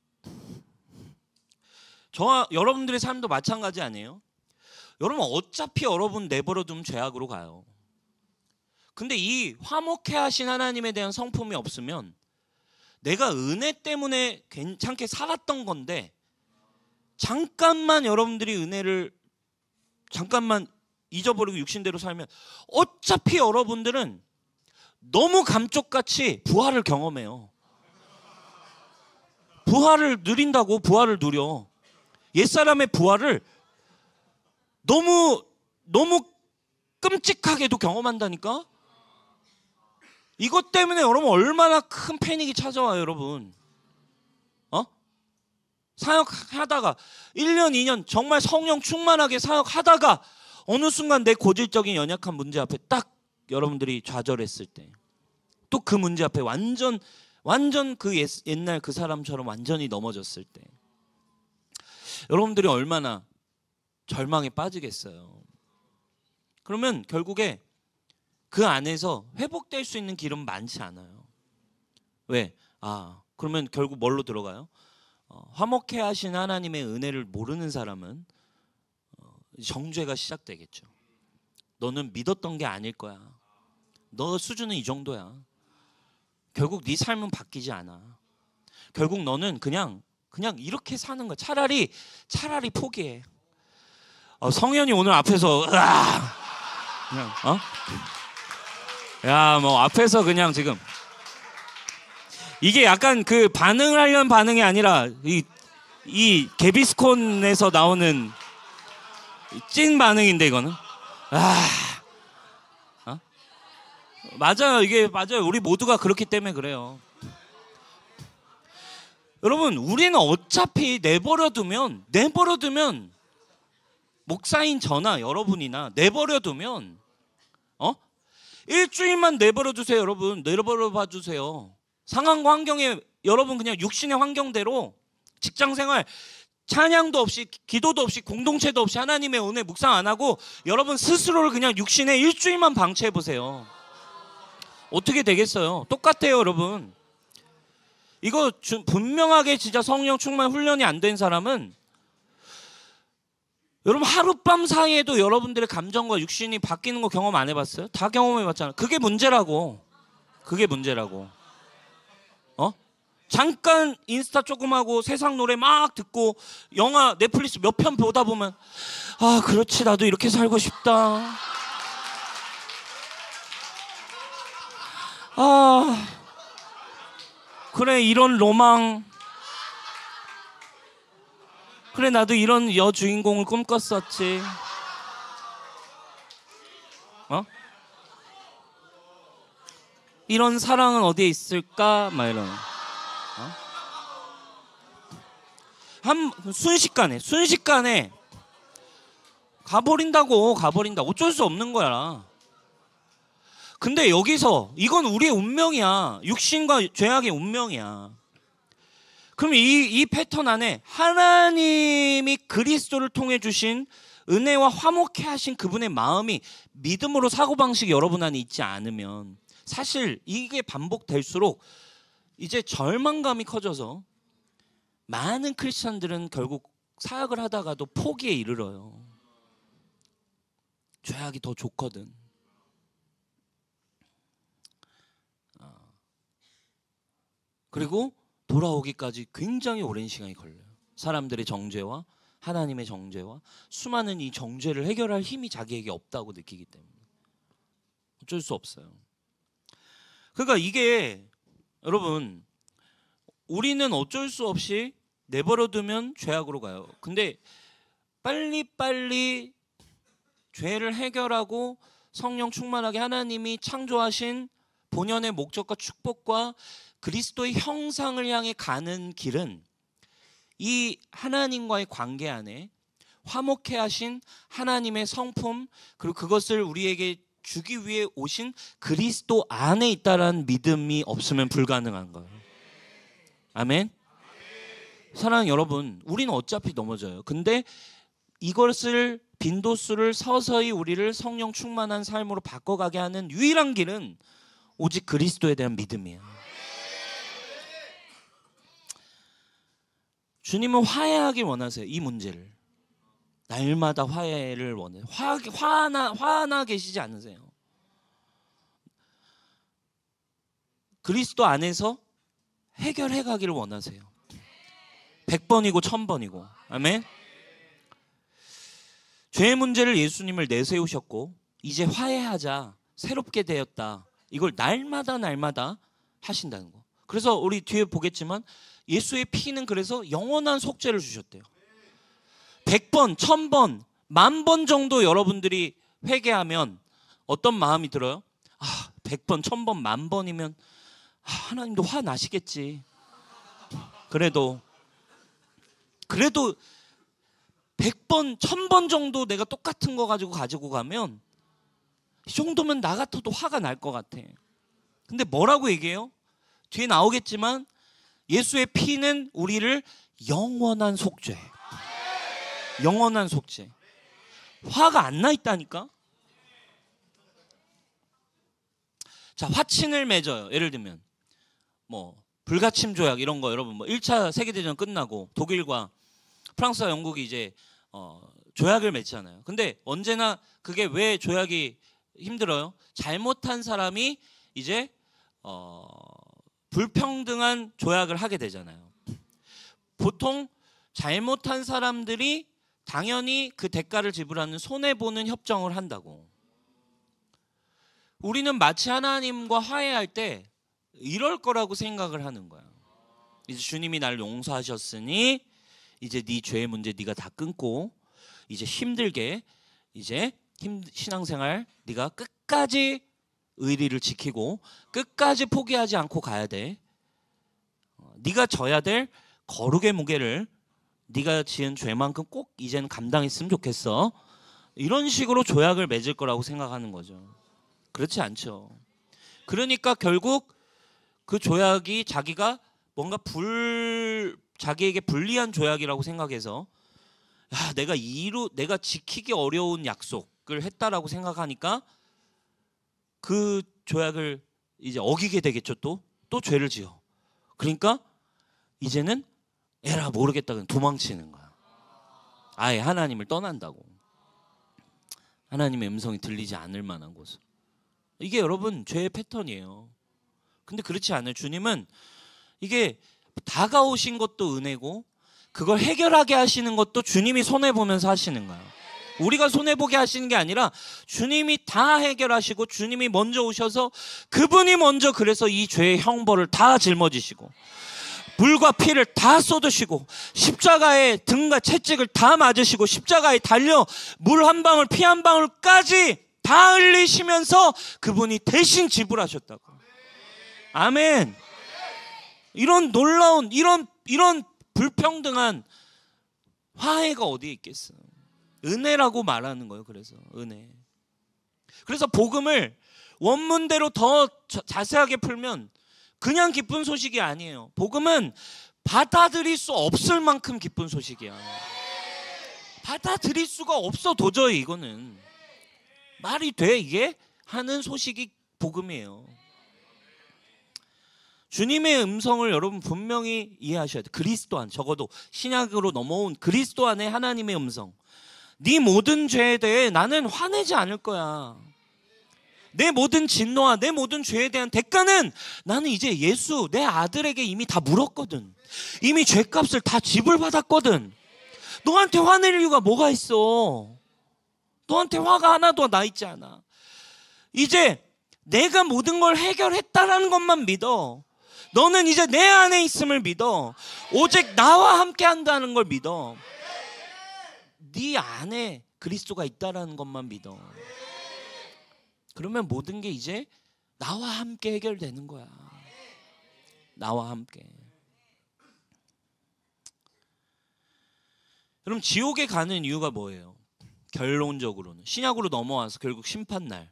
저와 여러분들의 삶도 마찬가지 아니에요? 여러분, 어차피 여러분 내버려 두면 죄악으로 가요. 근데 이 화목해 하신 하나님에 대한 성품이 없으면 내가 은혜 때문에 괜찮게 살았던 건데, 잠깐만 여러분들이 은혜를 잠깐만 잊어버리고 육신대로 살면 어차피 여러분들은 너무 감쪽같이 부활을 경험해요. 부활을 누린다고 부활을 누려. 옛사람의 부활을 너무 끔찍하게도 경험한다니까. 이것 때문에 여러분 얼마나 큰 패닉이 찾아와요, 여러분. 사역하다가 1년, 2년 정말 성령 충만하게 사역하다가 어느 순간 내 고질적인 연약한 문제 앞에 딱 여러분들이 좌절했을 때, 또 그 문제 앞에 완전 그 옛날 그 사람처럼 완전히 넘어졌을 때, 여러분들이 얼마나 절망에 빠지겠어요. 그러면 결국에 그 안에서 회복될 수 있는 길은 많지 않아요. 왜? 그러면 결국 뭘로 들어가요? 화목해 하신 하나님의 은혜를 모르는 사람은 정죄가 시작되겠죠. 너는 믿었던 게 아닐 거야. 너 수준은 이 정도야. 결국 네 삶은 바뀌지 않아. 결국 너는 그냥 이렇게 사는 거야. 차라리 포기해. 성현이 오늘 앞에서 그냥 야, 뭐 앞에서 그냥 지금 이게 약간 그 반응을 하려는 반응이 아니라 이 개비스콘에서 나오는 찐 반응인데 이거는 맞아요. 이게 맞아요. 우리 모두가 그렇기 때문에 그래요. 여러분, 우리는 어차피 내버려두면 목사인 저나 여러분이나 내버려두면 일주일만 내버려두세요. 여러분, 내버려 봐주세요. 상황과 환경에 여러분 그냥 육신의 환경대로 직장생활 찬양도 없이 기도도 없이 공동체도 없이 하나님의 은혜 묵상 안 하고 여러분 스스로를 그냥 육신에 일주일만 방치해 보세요. 어떻게 되겠어요? 똑같아요, 여러분. 이거 분명하게 진짜 성령 충만 훈련이 안 된 사람은 여러분 하룻밤 사이에도 여러분들의 감정과 육신이 바뀌는 거 경험 안 해봤어요? 다 경험해봤잖아요. 그게 문제라고. 잠깐 인스타 조금 하고 세상 노래 막 듣고 영화 넷플릭스 몇 편 보다 보면 그렇지, 나도 이렇게 살고 싶다. 그래, 이런 로망. 그래, 나도 이런 여주인공을 꿈꿨었지. 이런 사랑은 어디에 있을까? 막 이런. 순식간에 가버린다. 어쩔 수 없는 거야. 근데 여기서 이건 우리의 운명이야. 육신과 죄악의 운명이야. 그럼 이 패턴 안에 하나님이 그리스도를 통해 주신 은혜와 화목해 하신 그분의 마음이 믿음으로 사고방식이 여러분 안에 있지 않으면 사실 이게 반복될수록 이제 절망감이 커져서 많은 크리스천들은 결국 사역을 하다가도 포기에 이르러요. 죄악이 더 좋거든. 그리고 돌아오기까지 굉장히 오랜 시간이 걸려요. 사람들의 정죄와 하나님의 정죄와 수많은 이 정죄를 해결할 힘이 자기에게 없다고 느끼기 때문에 어쩔 수 없어요. 그러니까 이게 여러분, 우리는 어쩔 수 없이 내버려두면 죄악으로 가요. 근데 빨리 죄를 해결하고 성령 충만하게 하나님이 창조하신 본연의 목적과 축복과 그리스도의 형상을 향해 가는 길은 이 하나님과의 관계 안에 화목해 하신 하나님의 성품, 그리고 그것을 우리에게 주기 위해 오신 그리스도 안에 있다라는 믿음이 없으면 불가능한 거예요. 아멘. 사랑하는 여러분, 우리는 어차피 넘어져요. 근데 이것을 빈도수를 서서히 우리를 성령 충만한 삶으로 바꿔가게 하는 유일한 길은 오직 그리스도에 대한 믿음이에요. 주님은 화해하길 원하세요. 이 문제를 날마다 화해를 원해요. 화나 계시지 않으세요. 그리스도 안에서 해결해 가기를 원하세요. 100번이고 1000번이고. 아멘. 죄의 문제를 예수님을 내세우셨고 이제 화해하자, 새롭게 되었다, 이걸 날마다 하신다는 거. 그래서 우리 뒤에 보겠지만 예수의 피는 그래서 영원한 속죄를 주셨대요. 100번, 1000번, 10,000번 정도 여러분들이 회개하면 어떤 마음이 들어요? 100번, 1000번, 10,000번이면 하나님도 화 나시겠지. 그래도 100번, 1000번 정도 내가 똑같은 거 가지고 가면 이 정도면 나 같아도 화가 날 것 같아. 근데 뭐라고 얘기해요? 뒤에 나오겠지만 예수의 피는 우리를 영원한 속죄. 화가 안 나 있다니까. 자, 화친을 맺어요. 예를 들면 뭐 불가침 조약 이런 거 여러분 뭐 1차 세계대전 끝나고 독일과 프랑스와 영국이 이제 조약을 맺잖아요. 근데 언제나 그게 왜 조약이 힘들어요? 잘못한 사람이 이제 불평등한 조약을 하게 되잖아요. 보통 잘못한 사람들이 당연히 그 대가를 지불하는 손해보는 협정을 한다고. 우리는 마치 하나님과 화해할 때 이럴 거라고 생각을 하는 거야. 이제 주님이 나를 용서하셨으니 이제 네 죄의 문제 네가 다 끊고 이제 힘들게 이제 신앙생활 네가 끝까지 의리를 지키고 끝까지 포기하지 않고 가야 돼. 네가 져야 될 거룩의 무게를 네가 지은 죄만큼 꼭 이제는 감당했으면 좋겠어. 이런 식으로 조약을 맺을 거라고 생각하는 거죠. 그렇지 않죠. 그러니까 결국 그 조약이 자기가 뭔가 자기에게 불리한 조약이라고 생각해서 야, 내가 지키기 어려운 약속을 했다라고 생각하니까 그 조약을 이제 어기게 되겠죠. 또 죄를 지어. 그러니까 이제는 에라 모르겠다 그냥 도망치는 거야. 아예 하나님을 떠난다고. 하나님의 음성이 들리지 않을 만한 곳으로. 이게 여러분 죄의 패턴이에요. 근데 그렇지 않아요. 주님은 이게 다가오신 것도 은혜고 그걸 해결하게 하시는 것도 주님이 손해보면서 하시는 거예요. 우리가 손해보게 하시는 게 아니라 주님이 다 해결하시고 주님이 먼저 오셔서 그분이 먼저 그래서 이 죄의 형벌을 다 짊어지시고 물과 피를 다 쏟으시고 십자가에 등과 채찍을 다 맞으시고 십자가에 달려 물 한 방울 피 한 방울까지 다 흘리시면서 그분이 대신 지불하셨다고. 아멘. 이런 놀라운 이런 불평등한 화해가 어디에 있겠어. 은혜라고 말하는 거예요. 그래서 은혜. 그래서 복음을 원문대로 더 자세하게 풀면 그냥 기쁜 소식이 아니에요. 복음은 받아들일 수 없을 만큼 기쁜 소식이야. 받아들일 수가 없어. 도저히 이거는 말이 돼 이게 하는 소식이 복음이에요. 주님의 음성을 여러분 분명히 이해하셔야 돼요. 그리스도 안, 적어도 신약으로 넘어온 그리스도 안에 하나님의 음성. 네 모든 죄에 대해 나는 화내지 않을 거야. 내 모든 진노와 내 모든 죄에 대한 대가는 나는 이제 예수 내 아들에게 이미 다 물었거든. 이미 죄값을 다 지불받았거든. 너한테 화낼 이유가 뭐가 있어? 너한테 화가 하나도 나 있지 않아. 이제 내가 모든 걸 해결했다라는 것만 믿어. 너는 이제 내 안에 있음을 믿어. 오직 나와 함께 한다는 걸 믿어. 네 안에 그리스도가 있다라는 것만 믿어. 그러면 모든 게 이제 나와 함께 해결되는 거야. 나와 함께. 그럼 지옥에 가는 이유가 뭐예요? 결론적으로는 신약으로 넘어와서 결국 심판날,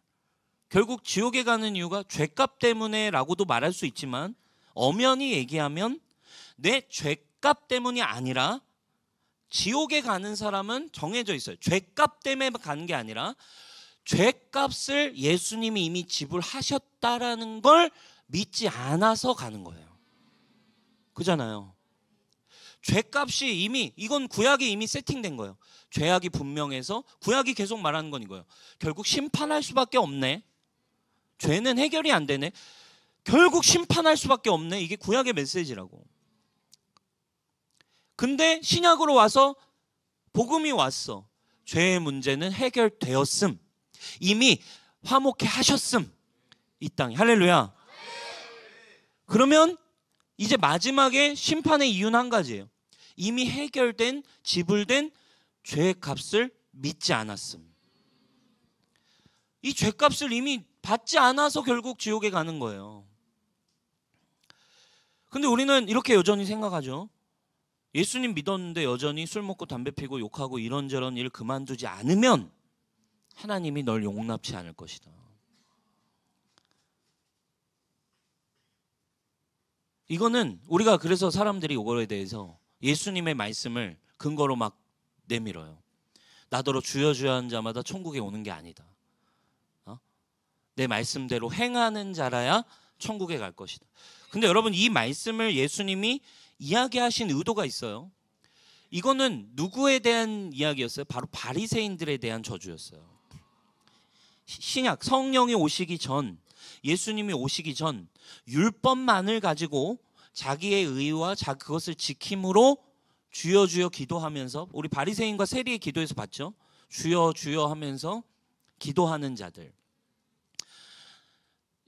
결국 지옥에 가는 이유가 죄값 때문에라고도 말할 수 있지만 엄연히 얘기하면 내 죄값 때문이 아니라 지옥에 가는 사람은 정해져 있어요. 죄값 때문에 가는 게 아니라 죄값을 예수님이 이미 지불하셨다라는 걸 믿지 않아서 가는 거예요. 그잖아요. 죄값이 이미, 이건 구약이 이미 세팅된 거예요. 죄악이 분명해서 구약이 계속 말하는 건 이거예요. 결국 심판할 수밖에 없네. 죄는 해결이 안 되네. 결국 심판할 수밖에 없네. 이게 구약의 메시지라고. 근데 신약으로 와서 복음이 왔어. 죄의 문제는 해결되었음. 이미 화목해 하셨음. 이 땅에. 할렐루야. 그러면 이제 마지막에 심판의 이유는 한 가지예요. 이미 해결된, 지불된 죄의 값을 믿지 않았음. 이 죄값을 이미 받지 않아서 결국 지옥에 가는 거예요. 근데 우리는 이렇게 여전히 생각하죠. 예수님 믿었는데 여전히 술 먹고 담배 피고 욕하고 이런저런 일 그만두지 않으면 하나님이 널 용납치 않을 것이다. 이거는 우리가 그래서 사람들이 이거에 대해서 예수님의 말씀을 근거로 막 내밀어요. 나더러 주여 주여 하는 자마다 천국에 오는 게 아니다. 내 말씀대로 행하는 자라야 천국에 갈 것이다. 근데 여러분, 이 말씀을 예수님이 이야기하신 의도가 있어요. 이거는 누구에 대한 이야기였어요? 바로 바리새인들에 대한 저주였어요. 신약 성령이 오시기 전, 예수님이 오시기 전 율법만을 가지고 자기의 의와 그것을 지킴으로 주여 주여 기도하면서, 우리 바리새인과 세리의 기도에서 봤죠? 주여 주여 하면서 기도하는 자들,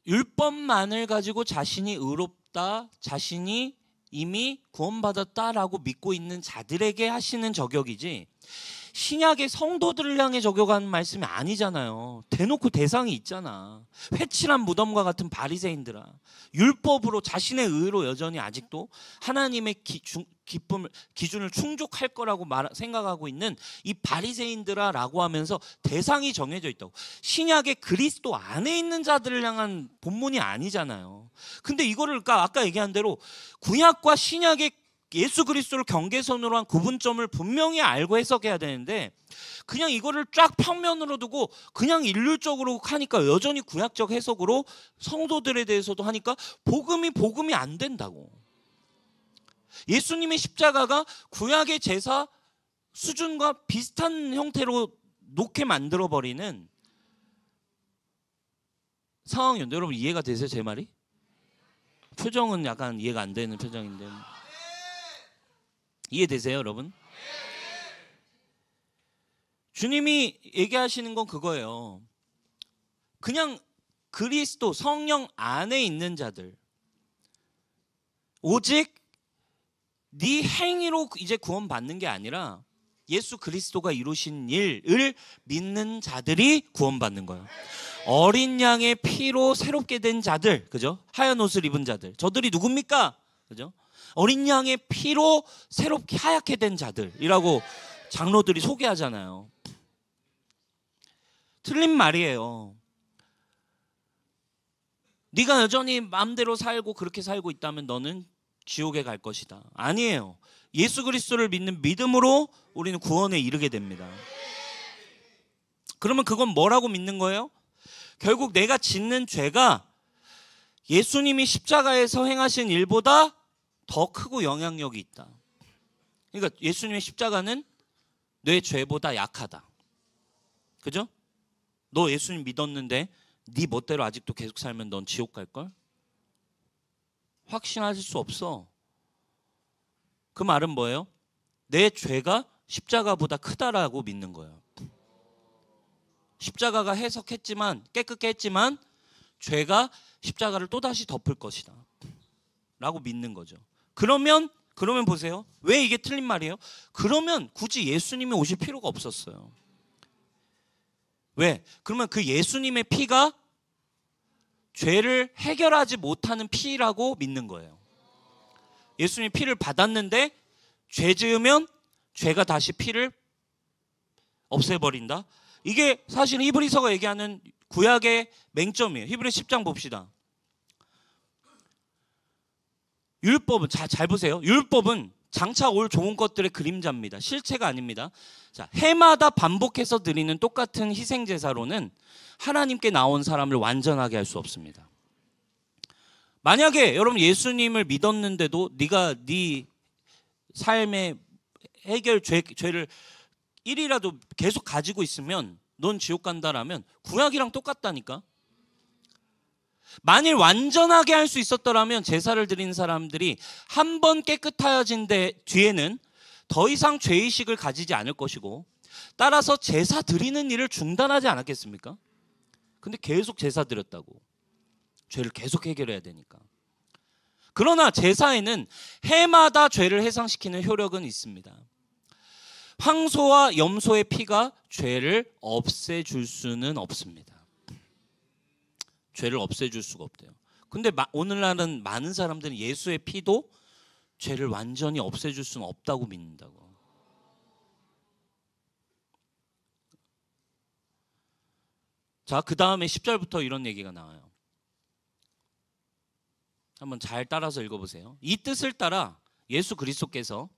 율법만을 가지고 자신이 의롭다, 자신이 이미 구원받았다라고 믿고 있는 자들에게 하시는 저격이지, 신약의 성도들을 향해 저격하는 말씀이 아니잖아요. 대놓고 대상이 있잖아. 회칠한 무덤과 같은 바리새인들아, 율법으로 자신의 의로 여전히 아직도 하나님의 기준을 충족할 거라고 생각하고 있는 이 바리새인들아라고 하면서 대상이 정해져 있다고. 신약의 그리스도 안에 있는 자들을 향한 본문이 아니잖아요. 근데 이거를 아까 얘기한 대로 구약과 신약의 예수 그리스도를 경계선으로 한 구분점을 분명히 알고 해석해야 되는데, 그냥 이거를 쫙 평면으로 두고 그냥 일률적으로 하니까, 여전히 구약적 해석으로 성도들에 대해서도 하니까 복음이 안 된다고. 예수님의 십자가가 구약의 제사 수준과 비슷한 형태로 놓게 만들어버리는 상황이었는데, 여러분 이해가 되세요? 제 말이? 표정은 약간 이해가 안 되는 표정인데 이해되세요, 여러분? 주님이 얘기하시는 건 그거예요. 그냥 그리스도 성령 안에 있는 자들, 오직 네 행위로 이제 구원받는 게 아니라 예수 그리스도가 이루신 일을 믿는 자들이 구원받는 거예요. 어린 양의 피로 새롭게 된 자들, 그죠? 하얀 옷을 입은 자들, 저들이 누굽니까? 그죠? 어린 양의 피로 새롭게 하얗게 된 자들이라고 장로들이 소개하잖아요. 틀린 말이에요. 네가 여전히 마음대로 살고 그렇게 살고 있다면 너는 지옥에 갈 것이다. 아니에요. 예수 그리스도를 믿는 믿음으로 우리는 구원에 이르게 됩니다. 그러면 그건 뭐라고 믿는 거예요? 결국 내가 짓는 죄가 예수님이 십자가에서 행하신 일보다 더 크고 영향력이 있다. 그러니까 예수님의 십자가는 내 죄보다 약하다. 그죠? 너 예수님 믿었는데 네 멋대로 아직도 계속 살면 넌 지옥 갈걸? 확신하실 수 없어. 그 말은 뭐예요? 내 죄가 십자가보다 크다라고 믿는 거예요. 십자가가 깨끗게 했지만 죄가 십자가를 또다시 덮을 것이다 라고 믿는 거죠. 그러면 보세요. 왜 이게 틀린 말이에요? 그러면 굳이 예수님이 오실 필요가 없었어요. 왜? 그러면 그 예수님의 피가 죄를 해결하지 못하는 피라고 믿는 거예요. 예수님이 피를 받았는데 죄 지으면 죄가 다시 피를 없애버린다. 이게 사실 히브리서가 얘기하는 구약의 맹점이에요. 히브리 10장 봅시다. 율법은, 잘 보세요. 율법은 장차 올 좋은 것들의 그림자입니다. 실체가 아닙니다. 자, 해마다 반복해서 드리는 똑같은 희생제사로는 하나님께 나온 사람을 완전하게 할 수 없습니다. 만약에 여러분 예수님을 믿었는데도 네가 네 삶의 죄를 1이라도 계속 가지고 있으면 넌 지옥 간다라면 구약이랑 똑같다니까. 만일 완전하게 할 수 있었더라면 제사를 드린 사람들이 한 번 깨끗하여진 뒤에는 더 이상 죄의식을 가지지 않을 것이고, 따라서 제사 드리는 일을 중단하지 않았겠습니까? 근데 계속 제사 드렸다고. 죄를 계속 해결해야 되니까. 그러나 제사에는 해마다 죄를 해상시키는 효력은 있습니다. 황소와 염소의 피가 죄를 없애줄 수는 없습니다. 죄를 없애줄 수가 없대요. 근데 오늘날은 많은 사람들은 예수의 피도 죄를 완전히 없애줄 수는 없다고 믿는다고. 자, 그 다음에 10절부터 이런 얘기가 나와요. 한번 잘 따라서 읽어보세요. 이 뜻을 따라 예수 그리스도께서,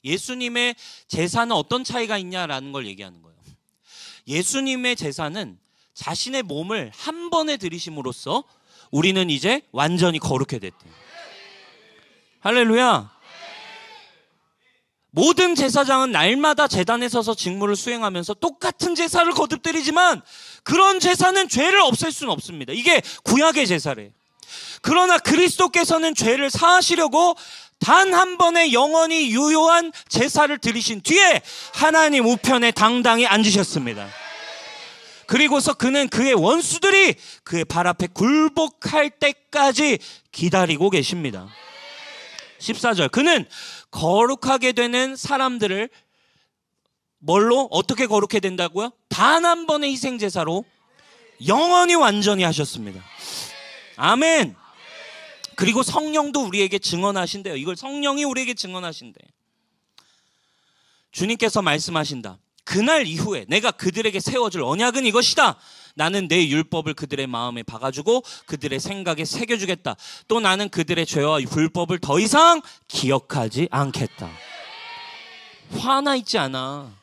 예수님의 제사는 어떤 차이가 있냐라는 걸 얘기하는 거예요. 예수님의 제사는 자신의 몸을 한 번에 드리심으로써 우리는 이제 완전히 거룩해 됐대. 할렐루야. 모든 제사장은 날마다 제단에 서서 직무를 수행하면서 똑같은 제사를 거듭드리지만 그런 제사는 죄를 없앨 수는 없습니다. 이게 구약의 제사래요. 그러나 그리스도께서는 죄를 사하시려고 단 한 번의 영원히 유효한 제사를 드리신 뒤에 하나님 우편에 당당히 앉으셨습니다. 그리고서 그는 그의 원수들이 그의 발 앞에 굴복할 때까지 기다리고 계십니다. 14절, 그는 거룩하게 되는 사람들을 뭘로? 어떻게 거룩해 된다고요? 단 한 번의 희생제사로 영원히 완전히 하셨습니다. 아멘. 그리고 성령도 우리에게 증언하신대요. 이걸 성령이 우리에게 증언하신대. 주님께서 말씀하신다. 그날 이후에 내가 그들에게 세워줄 언약은 이것이다. 나는 내 율법을 그들의 마음에 박아주고 그들의 생각에 새겨주겠다. 또 나는 그들의 죄와 불법을 더 이상 기억하지 않겠다. 화나 있지 않아.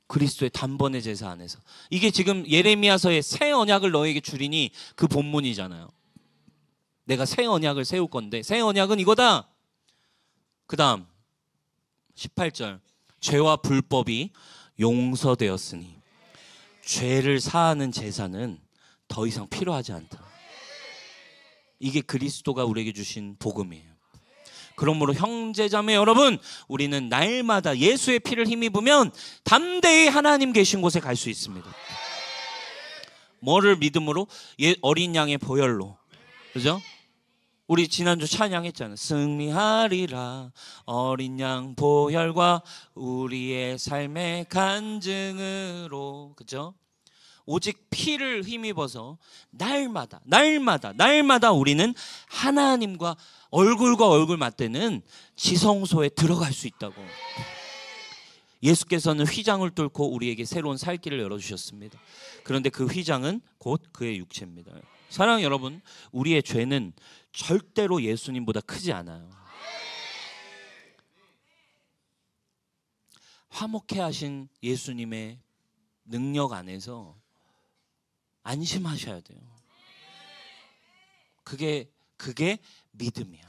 그리스도의 단번의 제사 안에서. 이게 지금 예레미야서의 새 언약을 너에게 주리니 그 본문이잖아요. 내가 새 언약을 세울 건데 새 언약은 이거다. 그 다음 18절, 죄와 불법이 용서되었으니 죄를 사하는 제사는 더 이상 필요하지 않다. 이게 그리스도가 우리에게 주신 복음이에요. 그러므로 형제자매 여러분, 우리는 날마다 예수의 피를 힘입으면 담대히 하나님 계신 곳에 갈 수 있습니다. 뭐를 믿음으로? 어린 양의 보혈로. 그죠? 우리 지난주 찬양했잖아요. 승리하리라 어린 양 보혈과 우리의 삶의 간증으로. 그죠? 오직 피를 힘입어서 날마다 우리는 하나님과 얼굴과 얼굴 맞대는 지성소에 들어갈 수 있다고. 예수께서는 휘장을 뚫고 우리에게 새로운 살 길을 열어주셨습니다. 그런데 그 휘장은 곧 그의 육체입니다. 사랑하는 여러분, 우리의 죄는 절대로 예수님보다 크지 않아요. 화목해 하신 예수님의 능력 안에서 안심하셔야 돼요. 그게 믿음이야.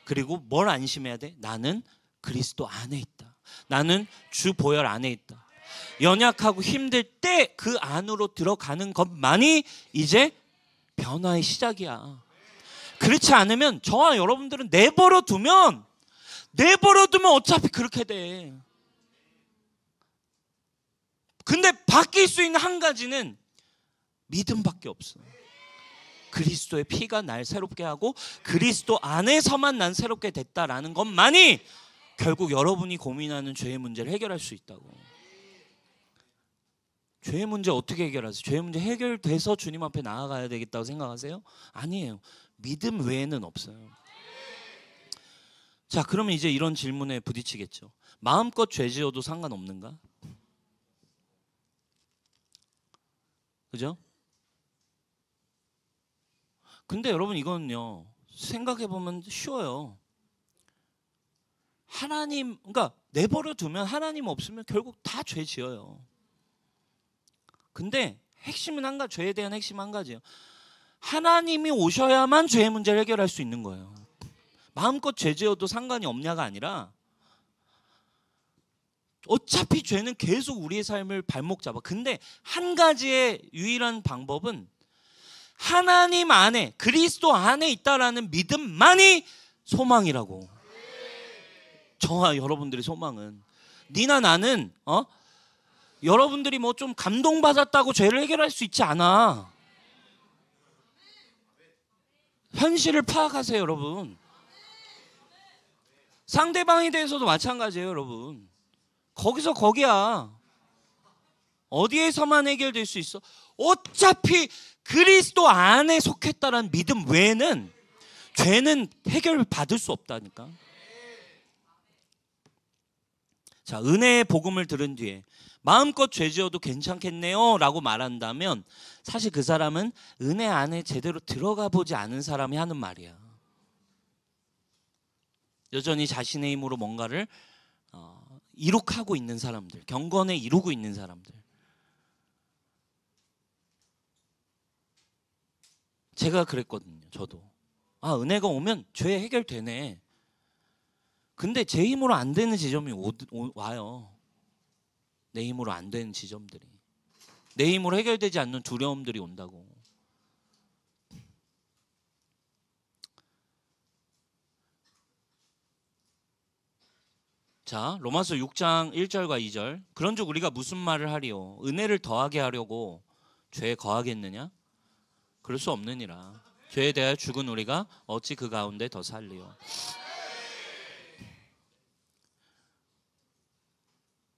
그리고 뭘 안심해야 돼? 나는 그리스도 안에 있다. 나는 주 보혈 안에 있다. 연약하고 힘들 때 그 안으로 들어가는 것만이 이제 변화의 시작이야. 그렇지 않으면 저와 여러분들은 내버려 두면 어차피 그렇게 돼. 근데 바뀔 수 있는 한 가지는 믿음밖에 없어. 그리스도의 피가 날 새롭게 하고 그리스도 안에서만 난 새롭게 됐다라는 것만이 결국 여러분이 고민하는 죄의 문제를 해결할 수 있다고. 죄의 문제 어떻게 해결하세요? 죄의 문제 해결돼서 주님 앞에 나아가야 되겠다고 생각하세요? 아니에요. 믿음 외에는 없어요. 자, 그러면 이제 이런 질문에 부딪히겠죠. 마음껏 죄 지어도 상관없는가? 그죠? 근데 여러분, 이거는요, 생각해보면 쉬워요. 그러니까 내버려 두면 하나님 없으면 결국 다 죄 지어요. 근데 핵심은 죄에 대한 핵심 한 가지예요. 하나님이 오셔야만 죄의 문제를 해결할 수 있는 거예요. 마음껏 죄 지어도 상관이 없냐가 아니라 어차피 죄는 계속 우리의 삶을 발목 잡아. 근데 한 가지의 유일한 방법은 하나님 안에, 그리스도 안에 있다라는 믿음만이 소망이라고. 저와 여러분들의 소망은, 니나 나는 여러분들이 뭐 좀 감동받았다고 죄를 해결할 수 있지 않아. 현실을 파악하세요, 여러분. 상대방에 대해서도 마찬가지예요, 여러분. 거기서 거기야. 어디에서만 해결될 수 있어? 어차피 그리스도 안에 속했다라는 믿음 외에는 죄는 해결받을 수 없다니까. 자, 은혜의 복음을 들은 뒤에 마음껏 죄 지어도 괜찮겠네요 라고 말한다면 사실 그 사람은 은혜 안에 제대로 들어가 보지 않은 사람이 하는 말이야. 여전히 자신의 힘으로 뭔가를 이룩하고 있는 사람들, 경건에 이루고 있는 사람들. 제가 그랬거든요. 저도. 아, 은혜가 오면 죄 해결되네. 근데 제 힘으로 안 되는 지점이 와요. 내 힘으로 안 되는 지점들이. 내 힘으로 해결되지 않는 두려움들이 온다고. 자, 로마서 6장 1절과 2절. 그런즉 우리가 무슨 말을 하리요? 은혜를 더하게 하려고 죄에 거하겠느냐? 그럴 수 없느니라. 죄에 대하여 죽은 우리가 어찌 그 가운데 더 살리요?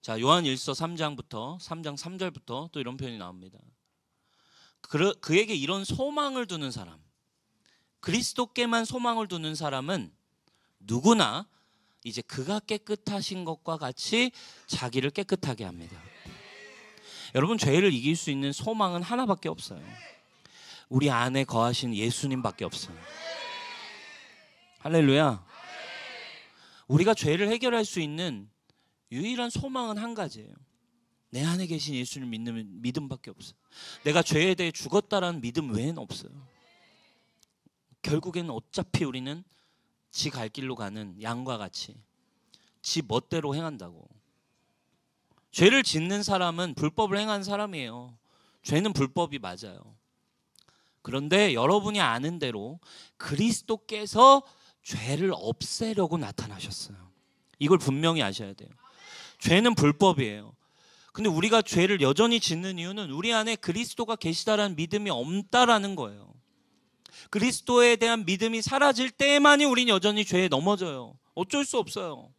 자, 요한 1서 3장부터 3장 3절부터 또 이런 표현이 나옵니다. 그에게 이런 소망을 두는 사람, 그리스도께만 소망을 두는 사람은 누구나 이제 그가 깨끗하신 것과 같이 자기를 깨끗하게 합니다. 여러분, 죄를 이길 수 있는 소망은 하나밖에 없어요. 우리 안에 거하신 예수님밖에 없어요. 할렐루야. 우리가 죄를 해결할 수 있는 유일한 소망은 한 가지예요. 내 안에 계신 예수를 믿는 믿음밖에 없어요. 내가 죄에 대해 죽었다라는 믿음 외에는 없어요. 결국에는 어차피 우리는 지 갈 길로 가는 양과 같이 지 멋대로 행한다고. 죄를 짓는 사람은 불법을 행한 사람이에요. 죄는 불법이 맞아요. 그런데 여러분이 아는 대로 그리스도께서 죄를 없애려고 나타나셨어요. 이걸 분명히 아셔야 돼요. 죄는 불법이에요. 근데 우리가 죄를 여전히 짓는 이유는 우리 안에 그리스도가 계시다라는 믿음이 없다라는 거예요. 그리스도에 대한 믿음이 사라질 때만이 우린 여전히 죄에 넘어져요. 어쩔 수 없어요.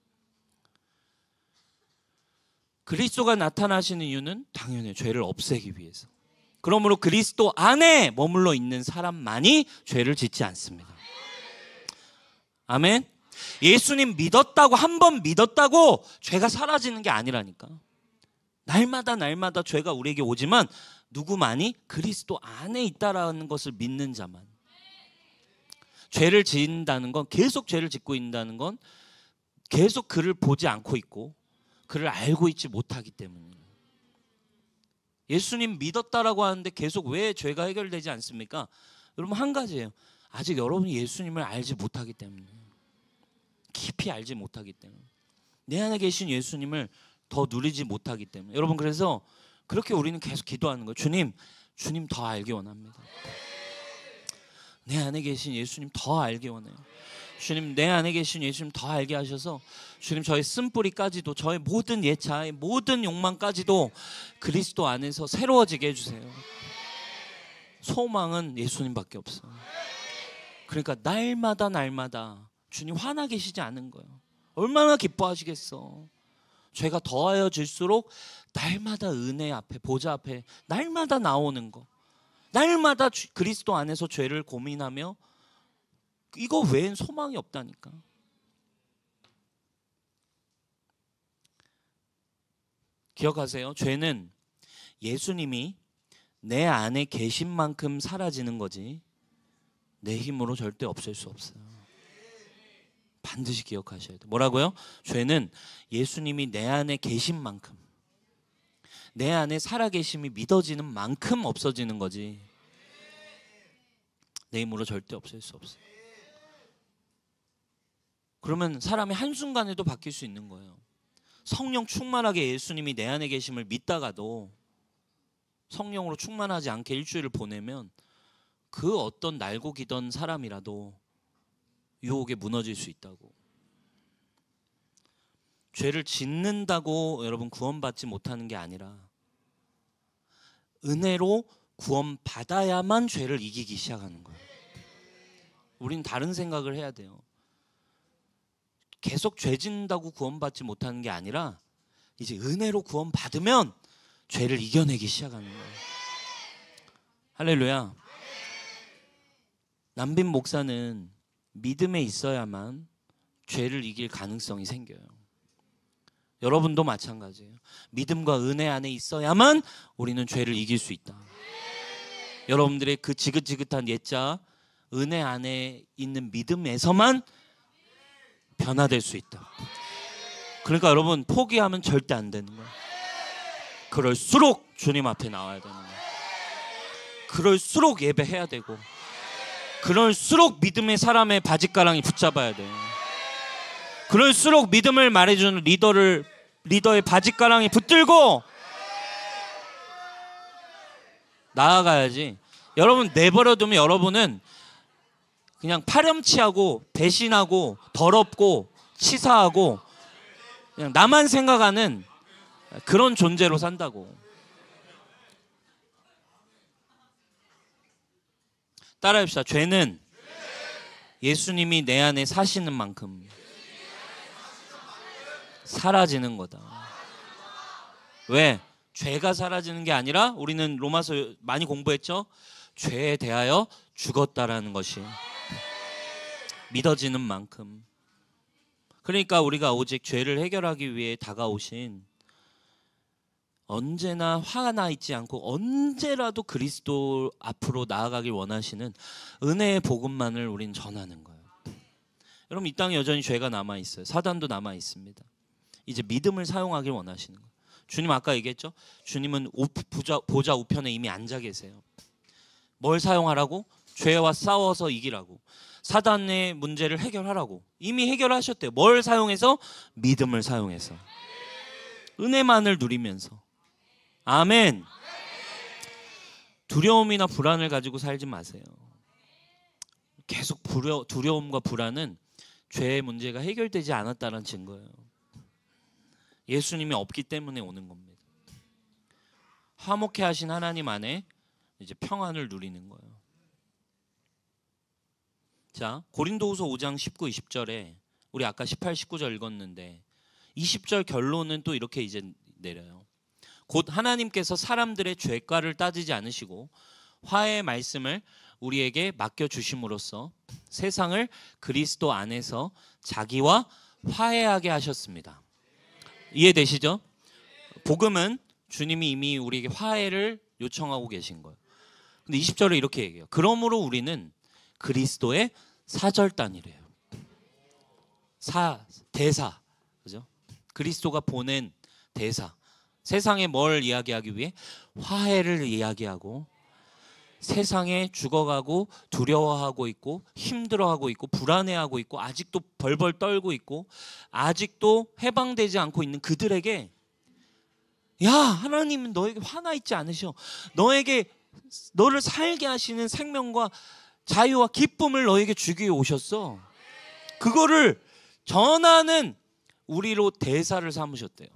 그리스도가 나타나시는 이유는 당연히 죄를 없애기 위해서. 그러므로 그리스도 안에 머물러 있는 사람만이 죄를 짓지 않습니다. 아멘. 예수님 믿었다고, 한 번 믿었다고 죄가 사라지는 게 아니라니까. 날마다 죄가 우리에게 오지만 누구만이? 그리스도 안에 있다라는 것을 믿는 자만. 죄를 짓는다는 건, 계속 죄를 짓고 있다는 건 계속 그를 보지 않고 있고 그를 알고 있지 못하기 때문이에요. 예수님 믿었다라고 하는데 계속 왜 죄가 해결되지 않습니까? 여러분, 한 가지예요. 아직 여러분이 예수님을 알지 못하기 때문이에요. 깊이 알지 못하기 때문에. 내 안에 계신 예수님을 더 누리지 못하기 때문에. 여러분, 그래서 그렇게 우리는 계속 기도하는 거예요. 주님 더 알기 원합니다. 내 안에 계신 예수님 더 알기 원해요. 주님, 내 안에 계신 예수님 더 알게 하셔서 주님, 저의 쓴뿌리까지도, 저의 모든 예차의 모든 욕망까지도 그리스도 안에서 새로워지게 해주세요. 소망은 예수님밖에 없어요. 그러니까 날마다 주님 화나 계시지 않은 거예요. 얼마나 기뻐하시겠어. 죄가 더하여질수록 날마다 은혜 앞에, 보좌 앞에 날마다 나오는 거, 날마다 그리스도 안에서 죄를 고민하며, 이거 외엔 소망이 없다니까. 기억하세요. 죄는 예수님이 내 안에 계신 만큼 사라지는 거지 내 힘으로 절대 없앨 수 없어요. 반드시 기억하셔야 돼요. 뭐라고요? 죄는 예수님이 내 안에 계신 만큼, 내 안에 살아계심이 믿어지는 만큼 없어지는 거지 내 힘으로 절대 없앨 수 없어요. 그러면 사람이 한순간에도 바뀔 수 있는 거예요. 성령 충만하게 예수님이 내 안에 계심을 믿다가도 성령으로 충만하지 않게 일주일을 보내면 그 어떤 날고 기던 사람이라도 유혹에 무너질 수 있다고. 죄를 짓는다고 여러분 구원받지 못하는 게 아니라 은혜로 구원받아야만 죄를 이기기 시작하는 거예요. 우린 다른 생각을 해야 돼요. 계속 죄 짓는다고 구원받지 못하는 게 아니라 이제 은혜로 구원받으면 죄를 이겨내기 시작하는 거예요. 할렐루야. 남빈 목사는 믿음에 있어야만 죄를 이길 가능성이 생겨요. 여러분도 마찬가지예요. 믿음과 은혜 안에 있어야만 우리는 죄를 이길 수 있다. 여러분들의 그 지긋지긋한 옛자, 은혜 안에 있는 믿음에서만 변화될 수 있다. 그러니까 여러분, 포기하면 절대 안 되는 거예요. 그럴수록 주님 앞에 나와야 되는 거예요. 그럴수록 예배해야 되고, 그럴수록 믿음의 사람의 바짓가랑이 붙잡아야 돼. 그럴수록 믿음을 말해주는 리더의 바짓가랑이 붙들고 나아가야지. 여러분 내버려두면 여러분은 그냥 파렴치하고 배신하고 더럽고 치사하고 그냥 나만 생각하는 그런 존재로 산다고. 따라합시다. 죄는 예수님이 내 안에 사시는 만큼 사라지는 거다. 왜? 죄가 사라지는 게 아니라 우리는 로마서 많이 공부했죠? 죄에 대하여 죽었다라는 것이 믿어지는 만큼. 그러니까 우리가 오직 죄를 해결하기 위해 다가오신, 언제나 화가 나 있지 않고 언제라도 그리스도 앞으로 나아가길 원하시는 은혜의 복음만을 우린 전하는 거예요. 여러분, 이 땅에 여전히 죄가 남아있어요. 사단도 남아있습니다. 이제 믿음을 사용하길 원하시는 거예요. 주님 아까 얘기했죠? 주님은 보좌 우편에 이미 앉아 계세요. 뭘 사용하라고? 죄와 싸워서 이기라고. 사단의 문제를 해결하라고. 이미 해결하셨대요. 뭘 사용해서? 믿음을 사용해서. 은혜만을 누리면서. 아멘. 두려움이나 불안을 가지고 살지 마세요. 계속 두려움과 불안은 죄의 문제가 해결되지 않았다는 증거예요. 예수님이 없기 때문에 오는 겁니다. 화목해 하신 하나님 안에 이제 평안을 누리는 거예요. 자, 고린도후서 5장 19, 20절에 우리 아까 18, 19절 읽었는데 20절 결론은 또 이렇게 이제 내려요. 곧 하나님께서 사람들의 죄가를 따지지 않으시고 화해의 말씀을 우리에게 맡겨주심으로써 세상을 그리스도 안에서 자기와 화해하게 하셨습니다. 이해되시죠? 복음은 주님이 이미 우리에게 화해를 요청하고 계신 거예요. 근데 20절에 이렇게 얘기해요. 그러므로 우리는 그리스도의 사절단이래요. 대사. 그죠? 그리스도가 보낸 대사. 세상에 뭘 이야기하기 위해? 화해를 이야기하고, 세상에 죽어가고 두려워하고 있고 힘들어하고 있고 불안해하고 있고 아직도 벌벌 떨고 있고 아직도 해방되지 않고 있는 그들에게, 야, 하나님은 너에게 화나 있지 않으셔. 너를 살게 하시는 생명과 자유와 기쁨을 너에게 주기 위해 오셨어. 그거를 전하는 우리로 대사를 삼으셨대요.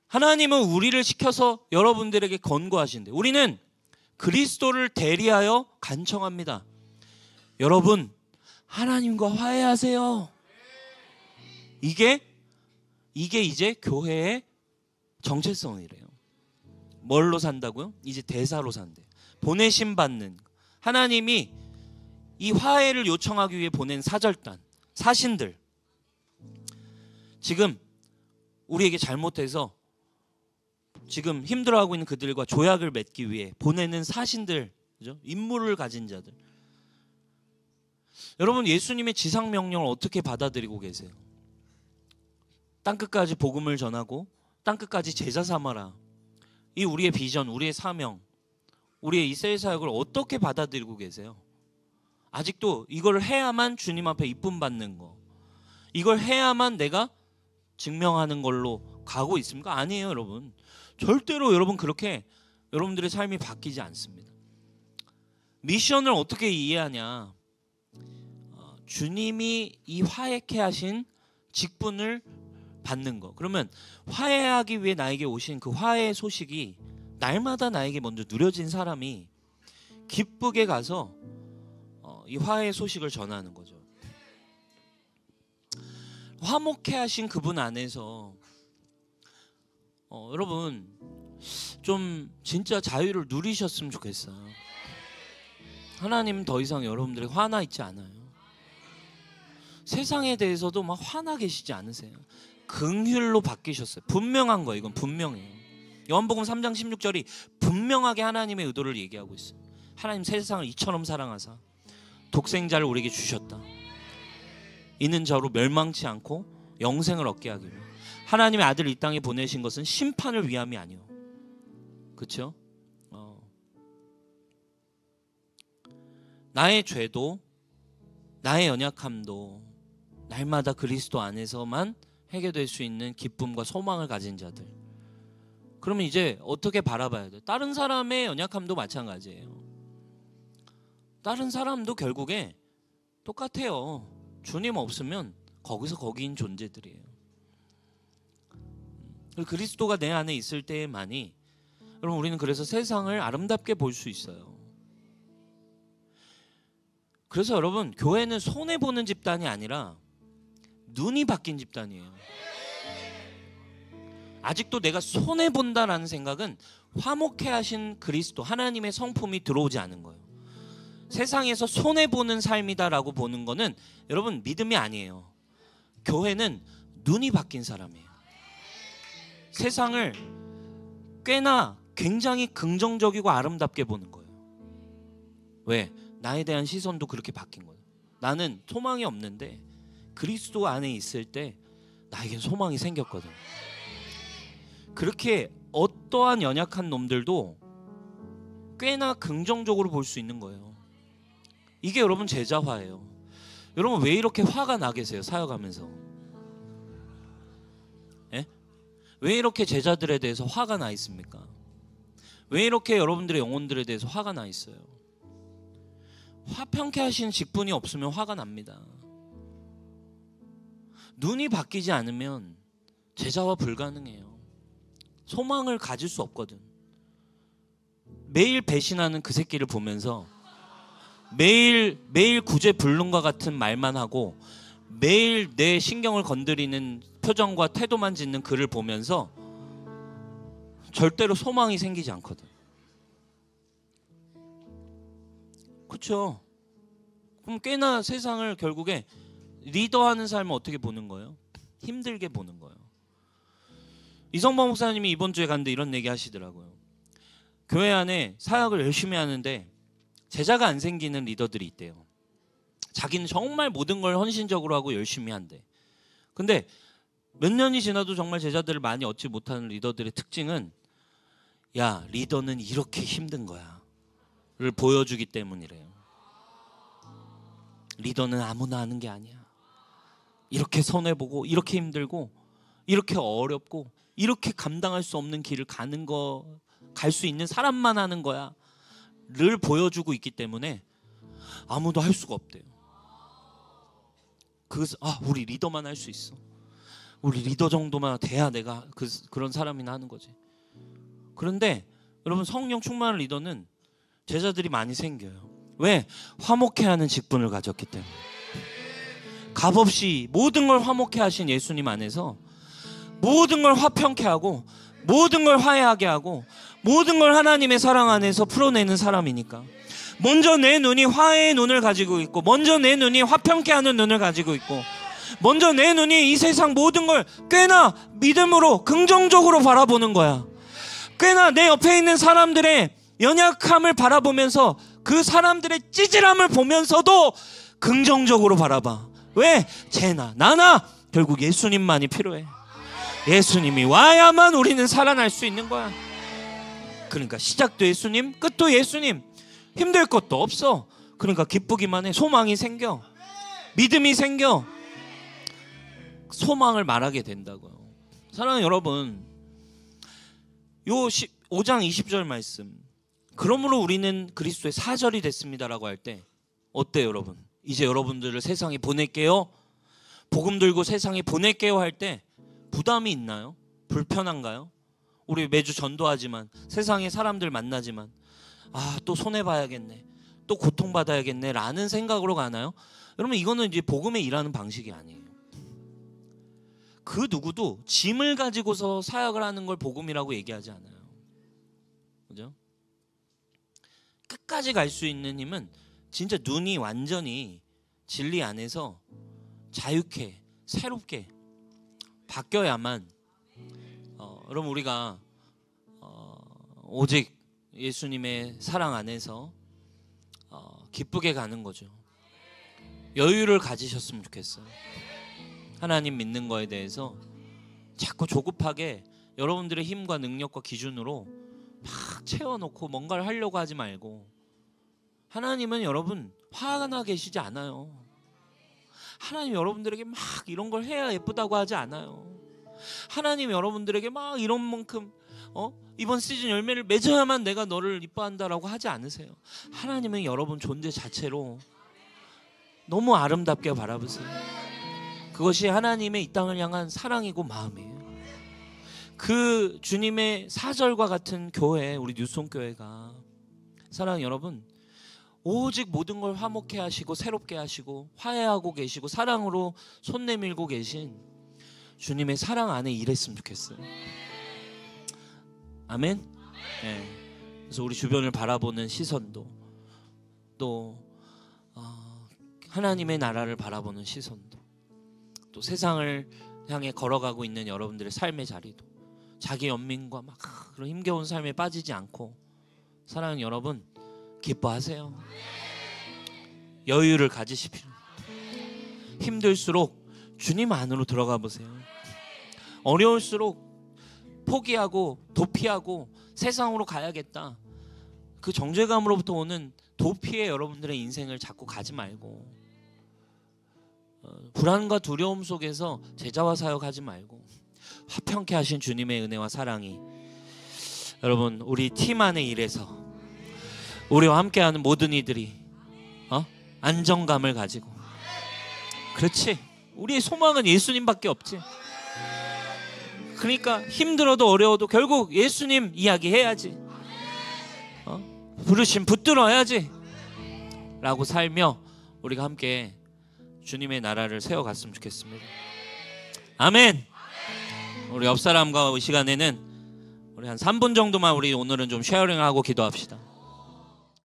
하나님은 우리를 시켜서 여러분들에게 권고하신대. 우리는 그리스도를 대리하여 간청합니다. 여러분, 하나님과 화해하세요. 이게 이제 교회의 정체성이래요. 뭘로 산다고요? 이제 대사로 산대요. 보내심 받는, 하나님이 이 화해를 요청하기 위해 보낸 사절단, 사신들, 지금 우리에게 잘못해서 지금 힘들어하고 있는 그들과 조약을 맺기 위해 보내는 사신들, 그죠? 임무를 가진 자들. 여러분, 예수님의 지상 명령을 어떻게 받아들이고 계세요? 땅끝까지 복음을 전하고 땅끝까지 제자 삼아라. 이 우리의 비전, 우리의 사명, 우리의 이 셀 사역을 어떻게 받아들이고 계세요? 아직도 이걸 해야만 주님 앞에 이쁨 받는 거, 이걸 해야만 내가 증명하는 걸로 가고 있습니까? 아니에요, 여러분. 절대로 여러분 그렇게 여러분들의 삶이 바뀌지 않습니다. 미션을 어떻게 이해하냐? 주님이 이 화해케 하신 직분을 받는 거. 그러면 화해하기 위해 나에게 오신 그 화해의 소식이 날마다 나에게 먼저 누려진 사람이 기쁘게 가서 이 화해의 소식을 전하는 거죠. 화목해 하신 그분 안에서 여러분 좀 진짜 자유를 누리셨으면 좋겠어요. 하나님은 더 이상 여러분들이 화나 있지 않아요. 세상에 대해서도 막 화나 계시지 않으세요. 긍휼로 바뀌셨어요. 분명한 거예요. 이건 분명해요. 요한복음 3장 16절이 분명하게 하나님의 의도를 얘기하고 있어요. 하나님 세상을 이처럼 사랑하사 독생자를 우리에게 주셨다. 이는 저로 멸망치 않고 영생을 얻게 하기로. 하나님의 아들을 이 땅에 보내신 것은 심판을 위함이 아니요. 그렇죠? 나의 죄도 나의 연약함도 날마다 그리스도 안에서만 해결될 수 있는 기쁨과 소망을 가진 자들. 그러면 이제 어떻게 바라봐야 돼? 다른 사람의 연약함도 마찬가지예요. 다른 사람도 결국에 똑같아요. 주님 없으면 거기서 거기인 존재들이에요. 그리스도가 내 안에 있을 때만이 여러분 우리는 그래서 세상을 아름답게 볼 수 있어요. 그래서 여러분 교회는 손해보는 집단이 아니라 눈이 바뀐 집단이에요. 아직도 내가 손해본다라는 생각은 화목해 하신 그리스도 하나님의 성품이 들어오지 않은 거예요. 세상에서 손해보는 삶이다라고 보는 거는 여러분 믿음이 아니에요. 교회는 눈이 바뀐 사람이에요. 세상을 꽤나 굉장히 긍정적이고 아름답게 보는 거예요. 왜? 나에 대한 시선도 그렇게 바뀐 거예요. 나는 소망이 없는데 그리스도 안에 있을 때 나에겐 소망이 생겼거든. 그렇게 어떠한 연약한 놈들도 꽤나 긍정적으로 볼 수 있는 거예요. 이게 여러분 제자화예요. 여러분 왜 이렇게 화가 나 계세요? 사역하면서. 예? 왜 이렇게 제자들에 대해서 화가 나 있습니까? 왜 이렇게 여러분들의 영혼들에 대해서 화가 나 있어요? 화평케 하신 직분이 없으면 화가 납니다. 눈이 바뀌지 않으면 제자화 불가능해요. 소망을 가질 수 없거든. 매일 배신하는 그 새끼를 보면서 매일 구제불능과 같은 말만 하고 매일 내 신경을 건드리는 표정과 태도만 짓는 그를 보면서 절대로 소망이 생기지 않거든. 그렇죠? 그럼 꽤나 세상을 결국에 리더하는 삶을 어떻게 보는 거예요? 힘들게 보는 거예요. 이성범 목사님이 이번 주에 갔는데 이런 얘기 하시더라고요. 교회 안에 사역을 열심히 하는데 제자가 안 생기는 리더들이 있대요. 자기는 정말 모든 걸 헌신적으로 하고 열심히 한대. 근데 몇 년이 지나도 정말 제자들을 많이 얻지 못하는 리더들의 특징은 야, 리더는 이렇게 힘든 거야 를 보여주기 때문이래요. 리더는 아무나 하는 게 아니야. 이렇게 손해보고 이렇게 힘들고 이렇게 어렵고 이렇게 감당할 수 없는 길을 갈 수 있는 사람만 하는 거야 를 보여주고 있기 때문에 아무도 할 수가 없대요. 우리 리더만 할 수 있어. 우리 리더 정도만 돼야 내가 그런 사람이나 하는 거지. 그런데 여러분 성령 충만한 리더는 제자들이 많이 생겨요. 왜? 화목해 하는 직분을 가졌기 때문에. 값없이 모든 걸 화목해 하신 예수님 안에서 모든 걸 화평케 하고 모든 걸 화해하게 하고 모든 걸 하나님의 사랑 안에서 풀어내는 사람이니까. 먼저 내 눈이 화해의 눈을 가지고 있고 먼저 내 눈이 화평케 하는 눈을 가지고 있고 먼저 내 눈이 이 세상 모든 걸 꽤나 믿음으로 긍정적으로 바라보는 거야. 꽤나 내 옆에 있는 사람들의 연약함을 바라보면서 그 사람들의 찌질함을 보면서도 긍정적으로 바라봐. 왜? 쟤나 나나 결국 예수님만이 필요해. 예수님이 와야만 우리는 살아날 수 있는 거야. 그러니까 시작도 예수님, 끝도 예수님. 힘들 것도 없어. 그러니까 기쁘기만 해. 소망이 생겨. 믿음이 생겨. 소망을 말하게 된다고요. 사랑하는 여러분, 요 5장 20절 말씀, 그러므로 우리는 그리스도의 사절이 됐습니다라고 할 때 어때요 여러분? 이제 여러분들을 세상에 보낼게요, 복음 들고 세상에 보낼게요 할 때 부담이 있나요? 불편한가요? 우리 매주 전도하지만 세상에 사람들 만나지만 또 손해봐야겠네, 또 고통받아야겠네 라는 생각으로 가나요? 여러분 이거는 이제 복음에 일하는 방식이 아니에요. 그 누구도 짐을 가지고서 사역을 하는 걸 복음이라고 얘기하지 않아요. 그죠? 끝까지 갈 수 있는 힘은 진짜 눈이 완전히 진리 안에서 자유케 새롭게 바뀌어야만 여러분 우리가 오직 예수님의 사랑 안에서 기쁘게 가는 거죠. 여유를 가지셨으면 좋겠어요. 하나님 믿는 거에 대해서 자꾸 조급하게 여러분들의 힘과 능력과 기준으로 막 채워놓고 뭔가를 하려고 하지 말고 하나님은 여러분 화가 나 계시지 않아요. 하나님 여러분들에게 막 이런 걸 해야 예쁘다고 하지 않아요. 하나님 여러분들에게 막 이런 만큼 이번 시즌 열매를 맺어야만 내가 너를 이뻐한다라고 하지 않으세요. 하나님은 여러분 존재 자체로 너무 아름답게 바라보세요. 그것이 하나님의 이 땅을 향한 사랑이고 마음이에요. 그 주님의 사절과 같은 교회, 우리 뉴송교회가 사랑하는 여러분, 오직 모든 걸 화목해 하시고 새롭게 하시고 화해하고 계시고 사랑으로 손 내밀고 계신 주님의 사랑 안에 일했으면 좋겠어요. 아멘. 네. 그래서 우리 주변을 바라보는 시선도 또 하나님의 나라를 바라보는 시선도 또 세상을 향해 걸어가고 있는 여러분들의 삶의 자리도 자기 연민과 막 그런 힘겨운 삶에 빠지지 않고 사랑하는 여러분 기뻐하세요. 여유를 가지십시오. 힘들수록 주님 안으로 들어가 보세요. 어려울수록 포기하고 도피하고 세상으로 가야겠다. 그 정죄감으로부터 오는 도피에 여러분들의 인생을 자꾸 가지 말고 불안과 두려움 속에서 제자와 사역하지 말고 화평케 하신 주님의 은혜와 사랑이 여러분 우리 팀 안에 일해서 우리와 함께하는 모든 이들이 안정감을 가지고 그렇지 우리의 소망은 예수님밖에 없지. 그러니까 힘들어도 어려워도 결국 예수님 이야기해야지. 부르심 붙들어야지 라고 살며 우리가 함께 주님의 나라를 세워갔으면 좋겠습니다. 아멘. 우리 옆 사람과 이 시간에는 우리 한 3분 정도만 우리 오늘은 좀 쉐어링하고 기도합시다.